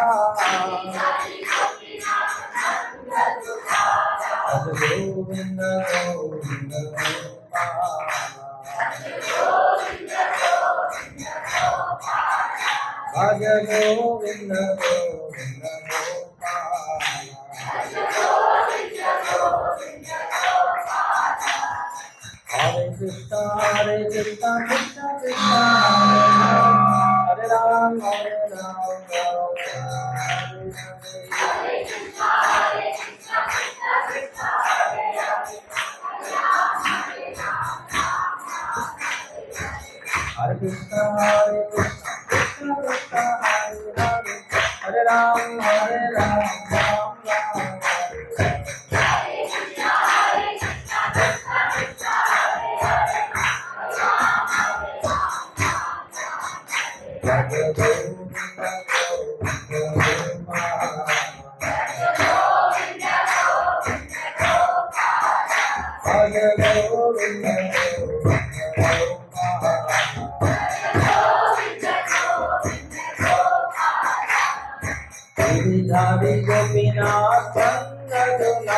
भज गोविंद गोविंद भज गोविंद गोविंद हरे कृष्णा कृष्णा कृष्णा राम हरे राम राम राम हरे हरे। हरे कृष्णा कृष्णा कृष्णा हरे हरे, हरे राम राम राम हरे हरे। जय गोविंद गोविंद जय गोविंद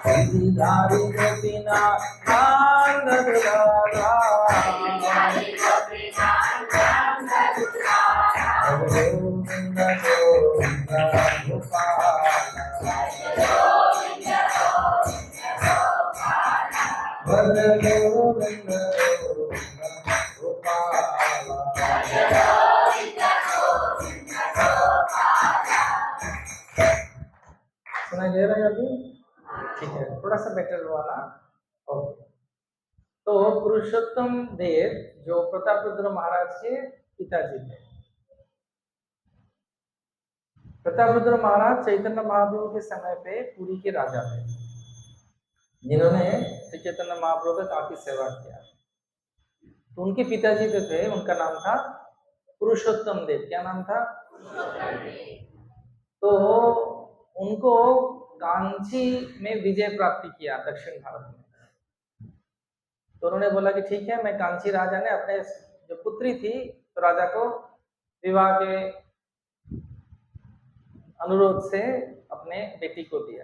गिरिधारी गोपीनाथ चंद्र दुलारा, गिरिधारी गोपीनाथ चंद्र दुलारा, गोविंद गोविंद गोपाल, भज गोविंद सुनाई दे रहा है अभी? ठीक है, थोड़ा सा बेटर हुआ ना? ओके। तो पुरुषोत्तम देव जो प्रतापरुद्र महाराज के पिताजी थे। प्रतापरुद्र महाराज चैतन्य महाप्रभु के समय पे पुरी के राजा थे, जिन्होंने श्री चैतन्य महाप्रभु का काफी सेवा किया। तो उनके पिताजी जो थे उनका नाम था पुरुषोत्तम देव। क्या नाम था? तो उनको कांची में विजय प्राप्ति किया दक्षिण भारत में। तो उन्होंने बोला कि ठीक है, मैं कांची राजा ने अपने जो पुत्री थी तो राजा को विवाह के अनुरोध से अपने बेटी को दिया।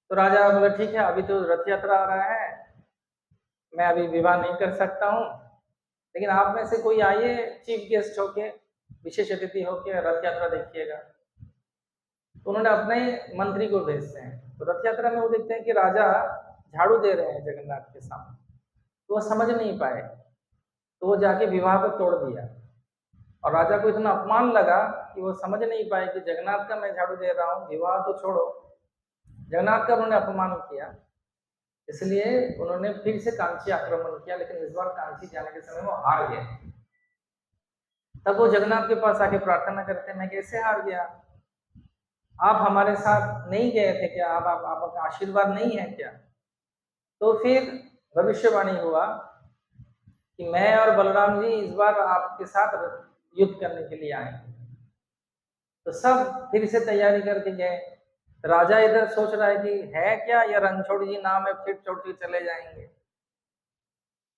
तो राजा बोला ठीक है, अभी तो रथ यात्रा आ रहा है, मैं अभी विवाह नहीं कर सकता हूँ, लेकिन आप में से कोई आइए चीफ गेस्ट होके, विशेष अतिथि होके रथ यात्रा देखिएगा। तो उन्होंने अपने मंत्री को भेजते हैं। तो रथ यात्रा में वो देखते हैं कि राजा झाड़ू दे रहे हैं जगन्नाथ के सामने, तो वो समझ नहीं पाए, तो वो जाके विवाह को तोड़ दिया। और राजा को इतना अपमान लगा कि वो समझ नहीं पाए कि जगन्नाथ का मैं झाड़ू दे रहा हूँ, विवाह तो छोड़ो, जगन्नाथ का उन्होंने अपमान किया। इसलिए उन्होंने फिर से कांची आक्रमण किया, लेकिन इस बार कांची जाने के समय वो हार गए। तब वो जगन्नाथ के पास आके प्रार्थना करते हैं, मैं कैसे हार गया? आप हमारे साथ नहीं गए थे क्या? आपका आशीर्वाद नहीं है क्या? तो फिर भविष्यवाणी हुआ कि मैं और बलराम जी इस बार आपके साथ युद्ध करने के लिए आएंगे। तो सब फिर से तैयारी करके गए। राजा इधर सोच रहा है कि है क्या यह रणछोड़ जी नाम है, फिर छोड़ के चले जाएंगे।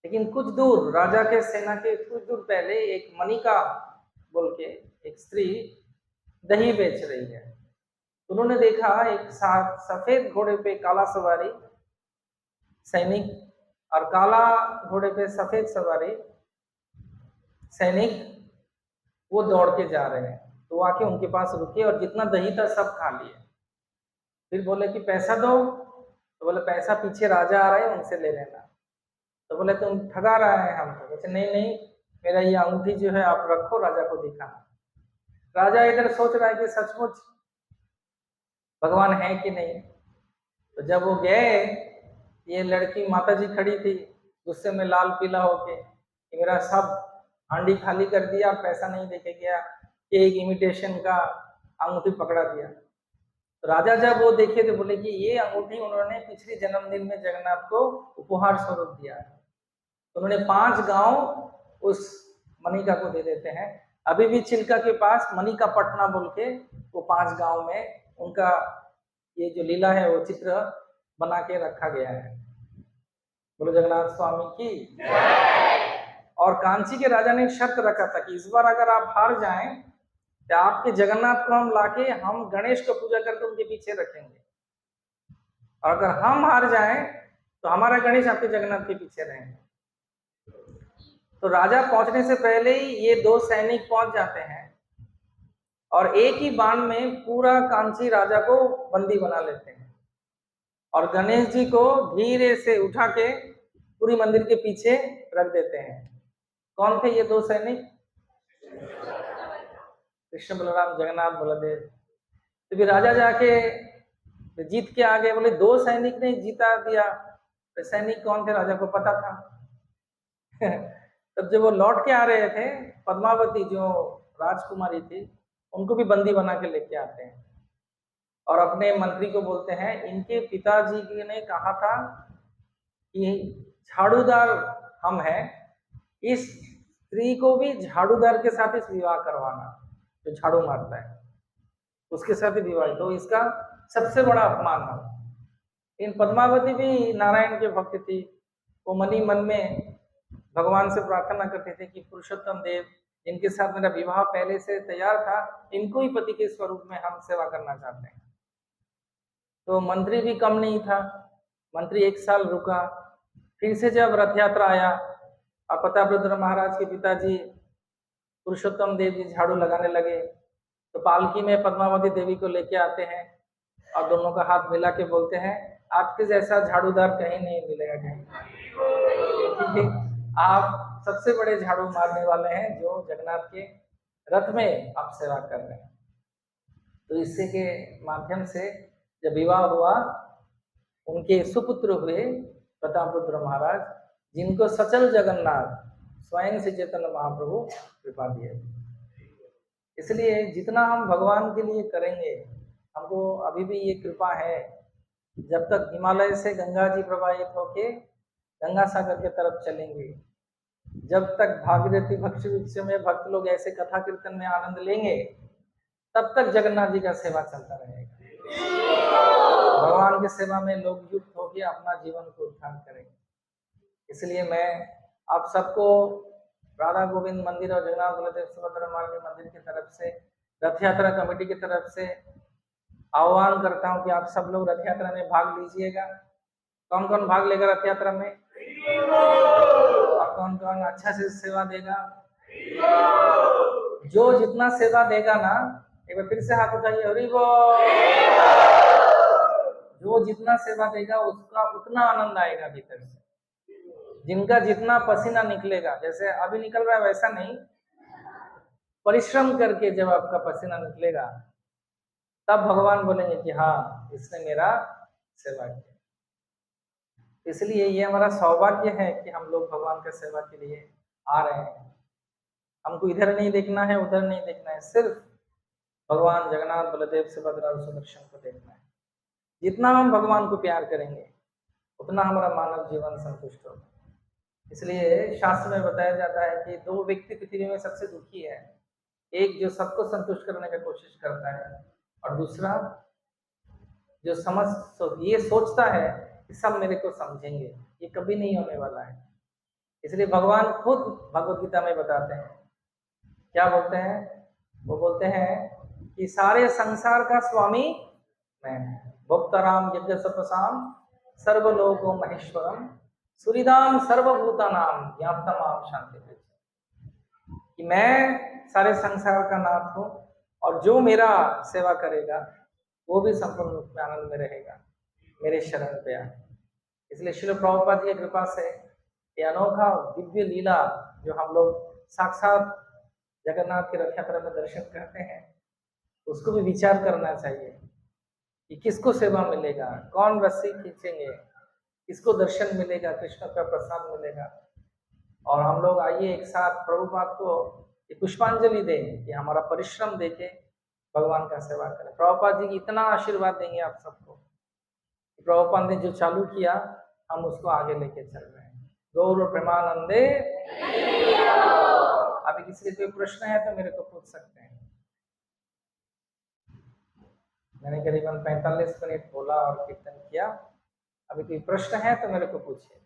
लेकिन कुछ दूर राजा के सेना के कुछ दूर पहले एक मनिका बोल के एक स्त्री दही बेच रही है। उन्होंने देखा एक सफेद घोड़े पे काला सवारी सैनिक और काला घोड़े पे सफेद सवारी सैनिक वो दौड़ के जा रहे हैं। तो आके उनके पास रुके और जितना दही था सब खा लिए। फिर बोले कि पैसा दो। तो बोले पैसा पीछे राजा आ रहे हैं, उनसे ले लेना। तो बोले तुम ठगा रहा है हमको। बोले नहीं नहीं, मेरा ये अंगूठी जो है आप रखो, राजा को दिखाना। राजा इधर सोच रहा है कि सचमुच भगवान है कि नहीं। तो जब वो गए, ये लड़की माता जी खड़ी थी गुस्से में लाल पीला होके कि मेरा सब हांडी खाली कर दिया, पैसा नहीं देके गया, एक इमिटेशन का अंगूठी पकड़ा दिया। तो राजा जब वो देखे तो बोले कि ये अंगूठी उन्होंने पिछले जन्मदिन में जगन्नाथ को उपहार स्वरूप दिया। तो उन्होंने 5 गांव उस मनिका को दे देते हैं। अभी भी चिल्का के पास मनिका पटना बोल के वो 5 गांव में उनका ये जो लीला है वो चित्र बना के रखा गया है। बोलो जगन्नाथ स्वामी की। और कांची के राजा ने एक शर्त रखा था कि इस बार अगर आप हार जाएं तो आपके जगन्नाथ को हम लाके हम गणेश को पूजा करके उनके पीछे रखेंगे, और अगर हम हार जाएं तो हमारा गणेश आपके जगन्नाथ के पीछे रहेंगे। तो राजा पहुंचने से पहले ही ये 2 सैनिक पहुंच जाते हैं और एक ही बाण में पूरा कांची राजा को बंदी बना लेते हैं और गणेश जी को धीरे से उठा के पूरी मंदिर के पीछे रख देते हैं। कौन थे ये दो सैनिक? कृष्ण बलराम जगन्नाथ बलदेव। तो फिर राजा जाके जीत के आ गए, बोले दो सैनिक ने जीता दिया। तो सैनिक कौन थे राजा को पता था। तब जब वो लौट के आ रहे थे, पद्मावती जो राजकुमारी थी उनको भी बंदी बना के लेके आते हैं और अपने मंत्री को बोलते हैं इनके पिताजी ने कहा था कि झाड़ूदार हम हैं, इस स्त्री को भी झाड़ूदार के साथ इस विवाह करवाना, जो झाड़ू मारता है उसके साथ ही विवाह। तो इसका सबसे बड़ा अपमान है। इन पद्मावती भी नारायण के भक्त थी। वो मनी मन में भगवान से प्रार्थना करते थे कि पुरुषोत्तम देव जिनके साथ मेरा विवाह पहले से तैयार था, इनको ही पति के स्वरूप में हम सेवा करना चाहते हैं। तो मंत्री भी कम नहीं था, मंत्री 1 साल रुका। फिर से जब रथ यात्रा आया और प्रतापरुद्र महाराज के पिताजी पुरुषोत्तम देव जी झाड़ू लगाने लगे, तो पालकी में पद्मावती देवी को लेके आते हैं और दोनों का हाथ मिला के बोलते हैं आपके जैसा झाड़ूदार कहीं नहीं मिलेगा कहीं। आप सबसे बड़े झाड़ू मारने वाले हैं जो जगन्नाथ के रथ में आप सेवा कर रहे हैं। तो इससे के माध्यम से जब विवाह हुआ, उनके सुपुत्र हुए प्रतापरुद्र महाराज, जिनको सचल जगन्नाथ स्वयं से चैतन्य महाप्रभु कृपा दिए। इसलिए जितना हम भगवान के लिए करेंगे, हमको अभी भी ये कृपा है, जब तक हिमालय से गंगा जी प्रवाहित होके गंगा सागर के तरफ चलेंगे, जब तक भागीरथी भक्ति वृक्ष में भक्त लोग ऐसे कथा कीर्तन में आनंद लेंगे, तब तक जगन्नाथ जी का सेवा चलता रहेगा। भगवान की सेवा में लोग युक्त होकर अपना जीवन को उत्थान करेंगे। इसलिए मैं आप सबको राधा गोविंद मंदिर और जगन्नाथ बलदेव सुभद्रा मार्ग मंदिर की तरफ से, रथ यात्रा कमेटी की तरफ से आह्वान करता हूं कि आप सब लोग रथ यात्रा में भाग लीजिएगा। कौन कौन भाग लेगा रथ यात्रा में? और कौन कौन अच्छा से सेवा देगा? जो जितना सेवा देगा ना, एक बार फिर से हाथ उठाइए, हरि बोल। जो जितना सेवा देगा उसका उतना आनंद आएगा भीतर से। जिनका जितना पसीना निकलेगा, जैसे अभी निकल रहा है वैसा नहीं, परिश्रम करके जब आपका पसीना निकलेगा तब भगवान बोलेंगे कि हाँ इसने मेरा सेवा किया। इसलिए ये हमारा सौभाग्य है कि हम लोग भगवान के सेवा के लिए आ रहे हैं। हमको इधर नहीं देखना है, उधर नहीं देखना है, सिर्फ भगवान जगन्नाथ बलदेव सुभद्रा और सुदर्शन को देखना है। जितना हम भगवान को प्यार करेंगे उतना हमारा मानव जीवन संतुष्ट होगा। इसलिए शास्त्र में बताया जाता है कि 2 व्यक्ति पृथ्वी में सबसे दुखी है, एक जो सबको संतुष्ट करने की कोशिश करता है और दूसरा जो ये सोचता है कि सब मेरे को समझेंगे। ये कभी नहीं होने वाला है। इसलिए भगवान खुद भगवत गीता में बताते हैं, क्या बोलते हैं? वो बोलते हैं कि सारे संसार का स्वामी मैं, भोक्ताराम यज्ञ सपसाम सर्वलोको महेश्वरम सूरिदाम सर्वभूतानाम ज्ञातमाम शांति, कि मैं सारे संसार का नाथ हूँ और जो मेरा सेवा करेगा वो भी संपूर्ण रूप में आनंद में रहेगा, मेरे शरण पे आ। इसलिए श्रील प्रभुपाद जी की कृपा से ये अनोखा दिव्य लीला जो हम लोग साक्षात जगन्नाथ की रथ यात्रा में दर्शन करते हैं, उसको भी विचार करना चाहिए कि किसको सेवा मिलेगा, कौन रस्सी खींचेंगे, किसको दर्शन मिलेगा, कृष्ण का प्रसाद मिलेगा। और हम लोग आइए एक साथ प्रभुपाद को पुष्पांजलि दें कि हमारा परिश्रम देके भगवान का सेवा करें। प्रभुपाद जी की इतना आशीर्वाद देंगे आप सबको। प्रभुपाद ने जो चालू किया हम उसको आगे लेके चल रहे हैं। गौर प्रेमानंदे। अभी किसी कोई प्रश्न है तो मेरे को पूछ सकते हैं। मैंने करीबन 45 मिनट बोला और कीर्तन किया। अभी कोई प्रश्न है तो मेरे को पूछिए।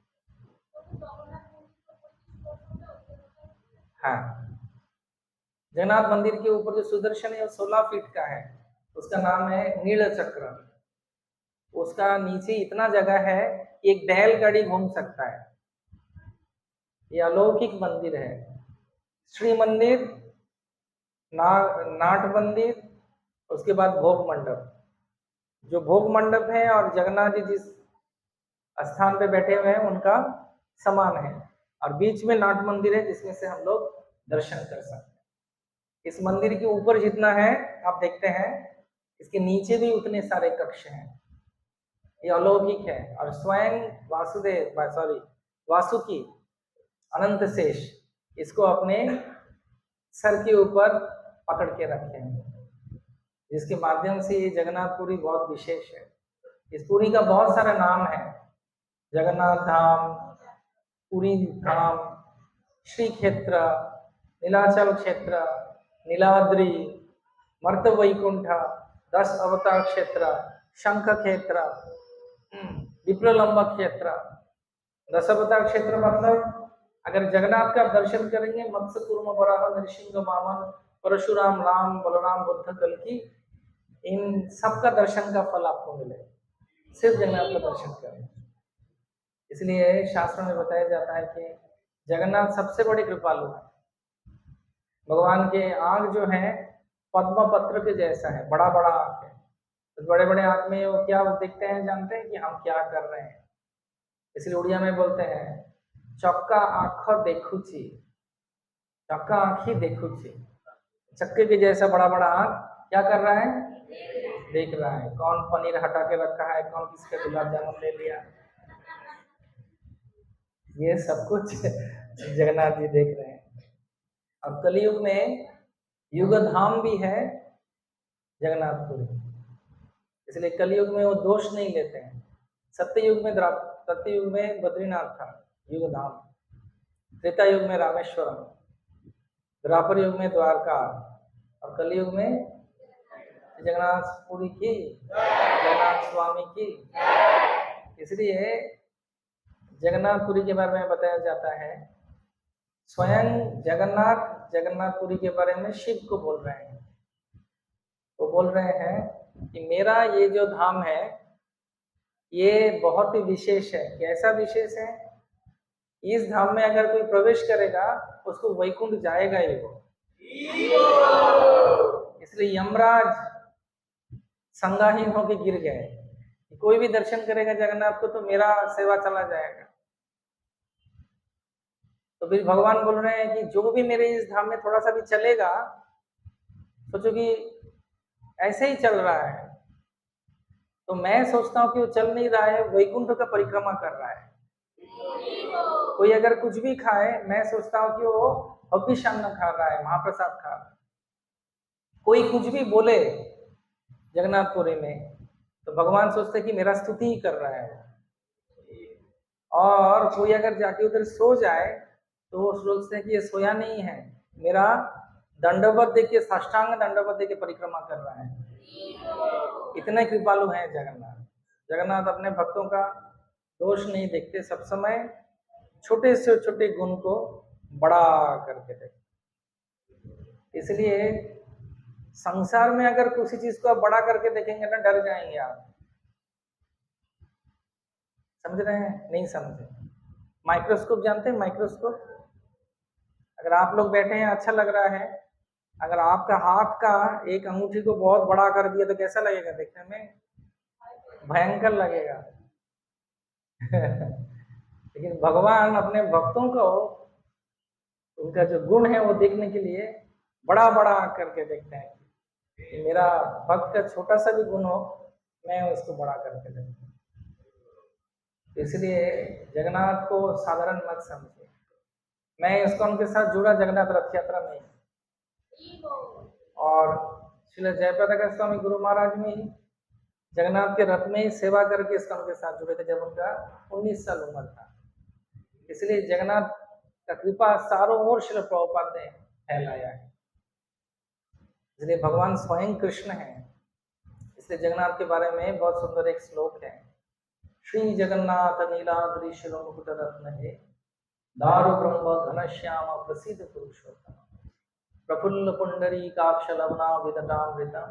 हाँ, जगन्नाथ मंदिर के ऊपर जो सुदर्शन है 16 फीट का है, उसका नाम है नील चक्र। उसका नीचे इतना जगह है कि एक बैलगाड़ी घूम सकता है। ये अलौकिक मंदिर है। श्री मंदिर, नाट मंदिर, उसके बाद भोग मंडप। जो भोग मंडप है और जगन्नाथ जी जिस स्थान पे बैठे हुए हैं उनका समान है, और बीच में नाट मंदिर है जिसमें से हम लोग दर्शन कर सकते हैं। इस मंदिर के ऊपर जितना है आप देखते हैं, इसके नीचे भी उतने सारे कक्ष हैं। ये अलौकिक है, और स्वयं वासुकी अनंत शेष इसको अपने सर के ऊपर पकड़ के रखे हैं, जिसके माध्यम से ये जगन्नाथपुरी बहुत विशेष है। इस पुरी का बहुत सारा नाम है, जगन्नाथ धाम, पुरी धाम, श्री क्षेत्र, नीलाचल क्षेत्र, नीलाद्रि, मर्त वैकुंठ, 10 अवतार क्षेत्र, शंख क्षेत्र, विप्रलंब क्षेत्र। 10 अवतार क्षेत्र मतलब अगर जगन्नाथ का दर्शन करेंगे, मत्स्य कूर्म वराह नरसिंह वामन परशुराम राम बलराम बुद्ध कल की, इन सबका दर्शन का फल आपको मिलेगा सिर्फ जगन्नाथ का दर्शन करें। इसलिए शास्त्रों में बताया जाता है कि जगन्नाथ सबसे बड़े कृपालु है। भगवान के आंख जो है पद्म पत्र के जैसा है, बड़ा बड़ा आंख है। तो बड़े बड़े आंख में वो क्या देखते हैं, जानते हैं कि हम क्या कर रहे हैं। इसलिए उड़िया में बोलते हैं चक्का आंख देखुची, चक्का आंखी देखुची। चक्के के जैसा बड़ा बड़ा आंख क्या कर रहा है, देख रहा है। कौन पनीर हटा के रखा है, कौन किसके गुलाब जामुन ले लिया, ये सब कुछ जगन्नाथ जी देख रहे हैं। अब कलयुग में युग धाम भी है जगन्नाथपुरी, इसलिए कलयुग में वो दोष नहीं लेते हैं। सत्ययुग में बद्रीनाथ था युग धाम, त्रेता युग में रामेश्वरम, द्वापर युग में द्वारका, और कलयुग में जगन्नाथपुरी की, जगन्नाथ स्वामी की। इसलिए जगन्नाथपुरी के बारे में बताया जाता है, स्वयं जगन्नाथपुरी के बारे में शिव को बोल रहे हैं। वो बोल रहे हैं कि मेरा ये जो धाम है ये बहुत ही विशेष है। कैसा विशेष है, इस धाम में अगर कोई प्रवेश करेगा उसको वैकुंठ जाएगा ही वो। इसलिए यमराज संगाहीन होके गिर गए, कोई भी दर्शन करेगा जगन्नाथ को तो मेरा सेवा चला जाएगा। तो फिर भगवान बोल रहे हैं कि जो भी मेरे इस धाम में थोड़ा सा भी चलेगा, सोचो कि ऐसे ही चल रहा है, तो मैं सोचता हूँ कि वो चल नहीं रहा है, वैकुंठ का परिक्रमा कर रहा है। कोई अगर कुछ भी खाए, मैं सोचता हूँ कि वो हविष्यान्न खा रहा है, महाप्रसाद खा रहा है। कोई कुछ भी बोले जगन्नाथपुरी में तो भगवान सोचते कि मेरा स्तुति ही कर रहा है। और कोई अगर जाके उधर सो जाए तो वो सोचते हैं कि ये सोया नहीं है, मेरा दंडवत दे के, साष्टांग दंडवत दे के परिक्रमा कर रहा है। इतने कृपालु हैं जगन्नाथ। जगन्नाथ अपने भक्तों का दोष नहीं देखते, सब समय छोटे से छोटे गुण को बड़ा करके देखते। इसलिए संसार में अगर किसी चीज को आप बड़ा करके देखेंगे ना, डर जाएंगे आप। समझ रहे हैं, नहीं समझे? माइक्रोस्कोप जानते हैं? माइक्रोस्कोप, अगर आप लोग बैठे हैं अच्छा लग रहा है, अगर आपका हाथ का एक अंगूठी को बहुत बड़ा कर दिया तो कैसा लगेगा? देखने में भयंकर लगेगा। लेकिन भगवान अपने भक्तों को उनका जो गुण है वो देखने के लिए बड़ा बड़ा करके देखते हैं कि मेरा भक्त का छोटा सा भी गुण हो, मैं उसको बड़ा करके देखता हूँ। इसलिए जगन्नाथ को साधारण मत समझिए। मैं ISKCON के साथ जुड़ा जगन्नाथ रथ यात्रा में, और श्री जयप्रकाश स्वामी गुरु महाराज में जगन्नाथ के रथ में ही सेवा करके ISKCON के साथ जुड़े थे जब उनका 19 साल उम्र था। इसलिए जगन्नाथ का कृपा चारों ओर श्री प्रभुपाद ने फैलाया है। इसलिए भगवान स्वयं कृष्ण है। इसलिए जगन्नाथ के बारे में बहुत सुंदर एक श्लोक है, श्री जगन्नाथ नीलाद्रि शिरो मुकुट रत्न है, दारु ब्रह्म घनश्याम प्रसिद्ध पुरुषोत्तम, प्रफुल्ल पुंडरी काक्ष लवना विदटामृता,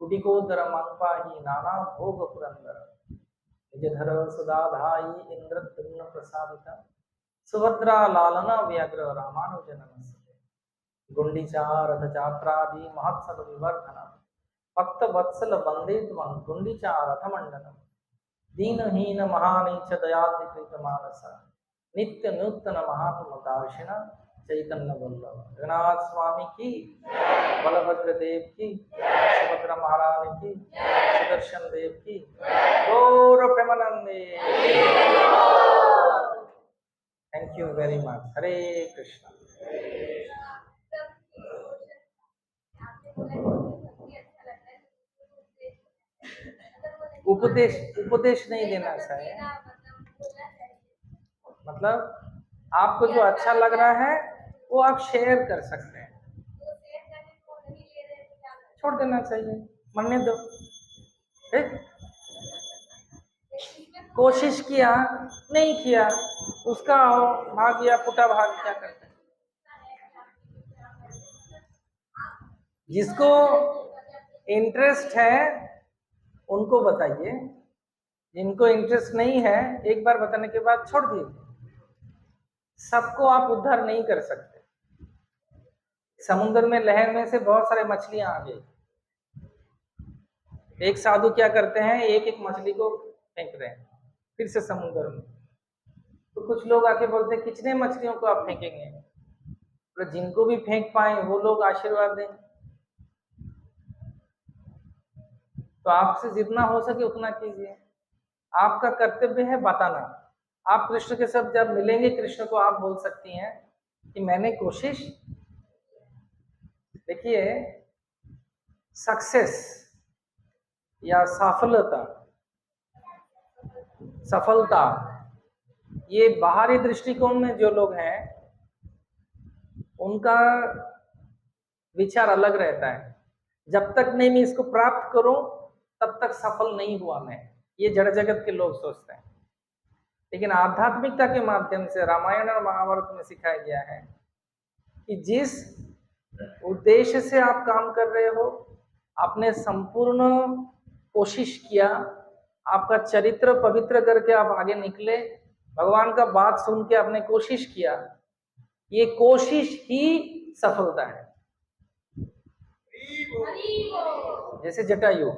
कुटिकोदर मंपाही नाना भोग पुरंदर, निजधर सुधाधाई इंद्रद्युम्न प्रसादिता, सुभद्रा लालना व्याघ्र रामानुजन नमस्ते, गुंडीचा रथ चात्रादि महत्सव विवर्धनम, भक्त वत्सल वंदे त्वं गुंडीचा रथ मंडलम, दीनहीन महानीच दयाद्रिकृत मानस, नित्य नूतन महात्म दार्शिन चैतन्य वल्लभ जगन्नाथ स्वामी की, बलभद्र देव की, सुभद्रा महारानी की, सुदर्शन देव की, Gaur Premanande. Thank you very much. Hare Krishna. उपदेश उपदेश नहीं देना चाहिए, मतलब आपको जो अच्छा लग रहा है वो आप शेयर कर सकते हैं, छोड़ देना चाहिए, मरने दो। ठीक? कोशिश किया नहीं किया, उसका भाग गया, फुटा भाग, क्या करते हैं। जिसको इंटरेस्ट है उनको बताइए, जिनको इंटरेस्ट नहीं है एक बार बताने के बाद छोड़ दीजिए। सबको आप उद्धार नहीं कर सकते। समुद्र में लहर में से बहुत सारे मछलियां आ गई, एक साधु क्या करते हैं, एक एक मछली को फेंक रहे हैं फिर से समुद्र में। तो कुछ लोग आके बोलते हैं कितने मछलियों को आप फेंकेंगे, तो जिनको भी फेंक पाए वो लोग आशीर्वाद दें। तो आपसे जितना हो सके उतना कीजिए, आपका कर्तव्य है बताना। आप कृष्ण के साथ जब मिलेंगे कृष्ण को आप बोल सकती हैं कि मैंने कोशिश, देखिए सक्सेस या सफलता ये बाहरी दृष्टिकोण में जो लोग हैं उनका विचार अलग रहता है। जब तक नहीं मैं इसको प्राप्त करूं तब तक सफल नहीं हुआ मैं, ये जड़ जगत के लोग सोचते हैं। लेकिन आध्यात्मिकता के माध्यम से रामायण और महाभारत में सिखाया गया है कि जिस उद्देश्य से आप काम कर रहे हो, आपने संपूर्ण कोशिश किया, आपका चरित्र पवित्र करके आप आगे निकले, भगवान का बात सुन के आपने कोशिश किया, ये कोशिश ही सफलता है। जैसे जटायु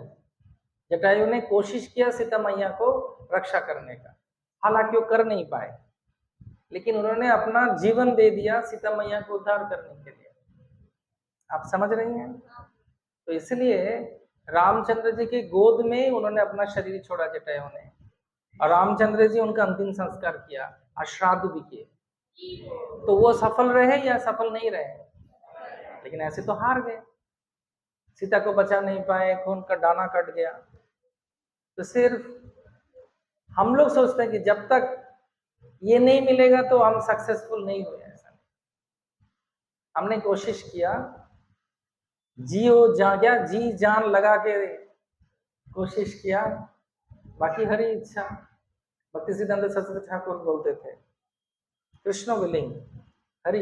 ने कोशिश किया सीता मैया को रक्षा करने का, हालांकि वो कर नहीं पाए, लेकिन उन्होंने अपना जीवन दे दिया सीता मैया को उद्धार करने के लिए। आप समझ रही हैं? तो इसलिए रामचंद्र जी की गोद में उन्होंने अपना शरीर छोड़ा जटायु ने, और रामचंद्र जी उनका अंतिम संस्कार किया और श्राद्ध भी किए। तो वो सफल रहे या सफल नहीं रहे? लेकिन ऐसे तो हार गए, सीता को बचा नहीं पाए, खून का दाना कट गया। तो सिर्फ हम लोग सोचते हैं कि जब तक ये नहीं मिलेगा तो हम सक्सेसफुल नहीं हुए। ऐसा नहीं, हमने कोशिश किया, जी जान लगा के कोशिश किया, बाकी हरी इच्छा। भक्ति सिद्धांत सरस्वती ठाकुर बोलते थे कृष्ण विलिंग, हरी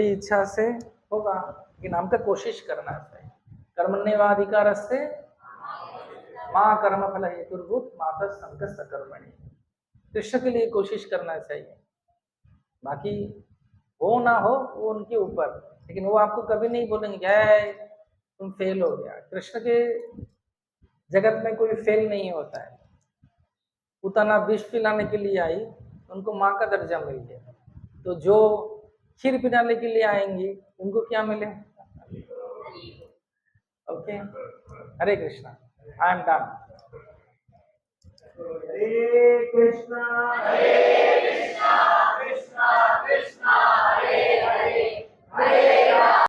इच्छा से होगा, लेकिन हमको कोशिश करना चाहिए। कर्मण्येवाधिकारस्ते मां कर्म फल हेतुर्भूत माता संकष्ट कर्मणि। कृष्ण के लिए कोशिश करना चाहिए, बाकी हो ना हो वो उनके ऊपर, लेकिन वो आपको कभी नहीं बोलेंगे तुम फेल हो गया। कृष्ण के जगत में कोई फेल नहीं होता है। पुतना विष पिलाने के लिए आई, उनको माँ का दर्जा मिल गया, तो जो खीर पिलाने के लिए आएंगी उनको क्या मिले? Okay, Hare Krishna, I am done. Hare Krishna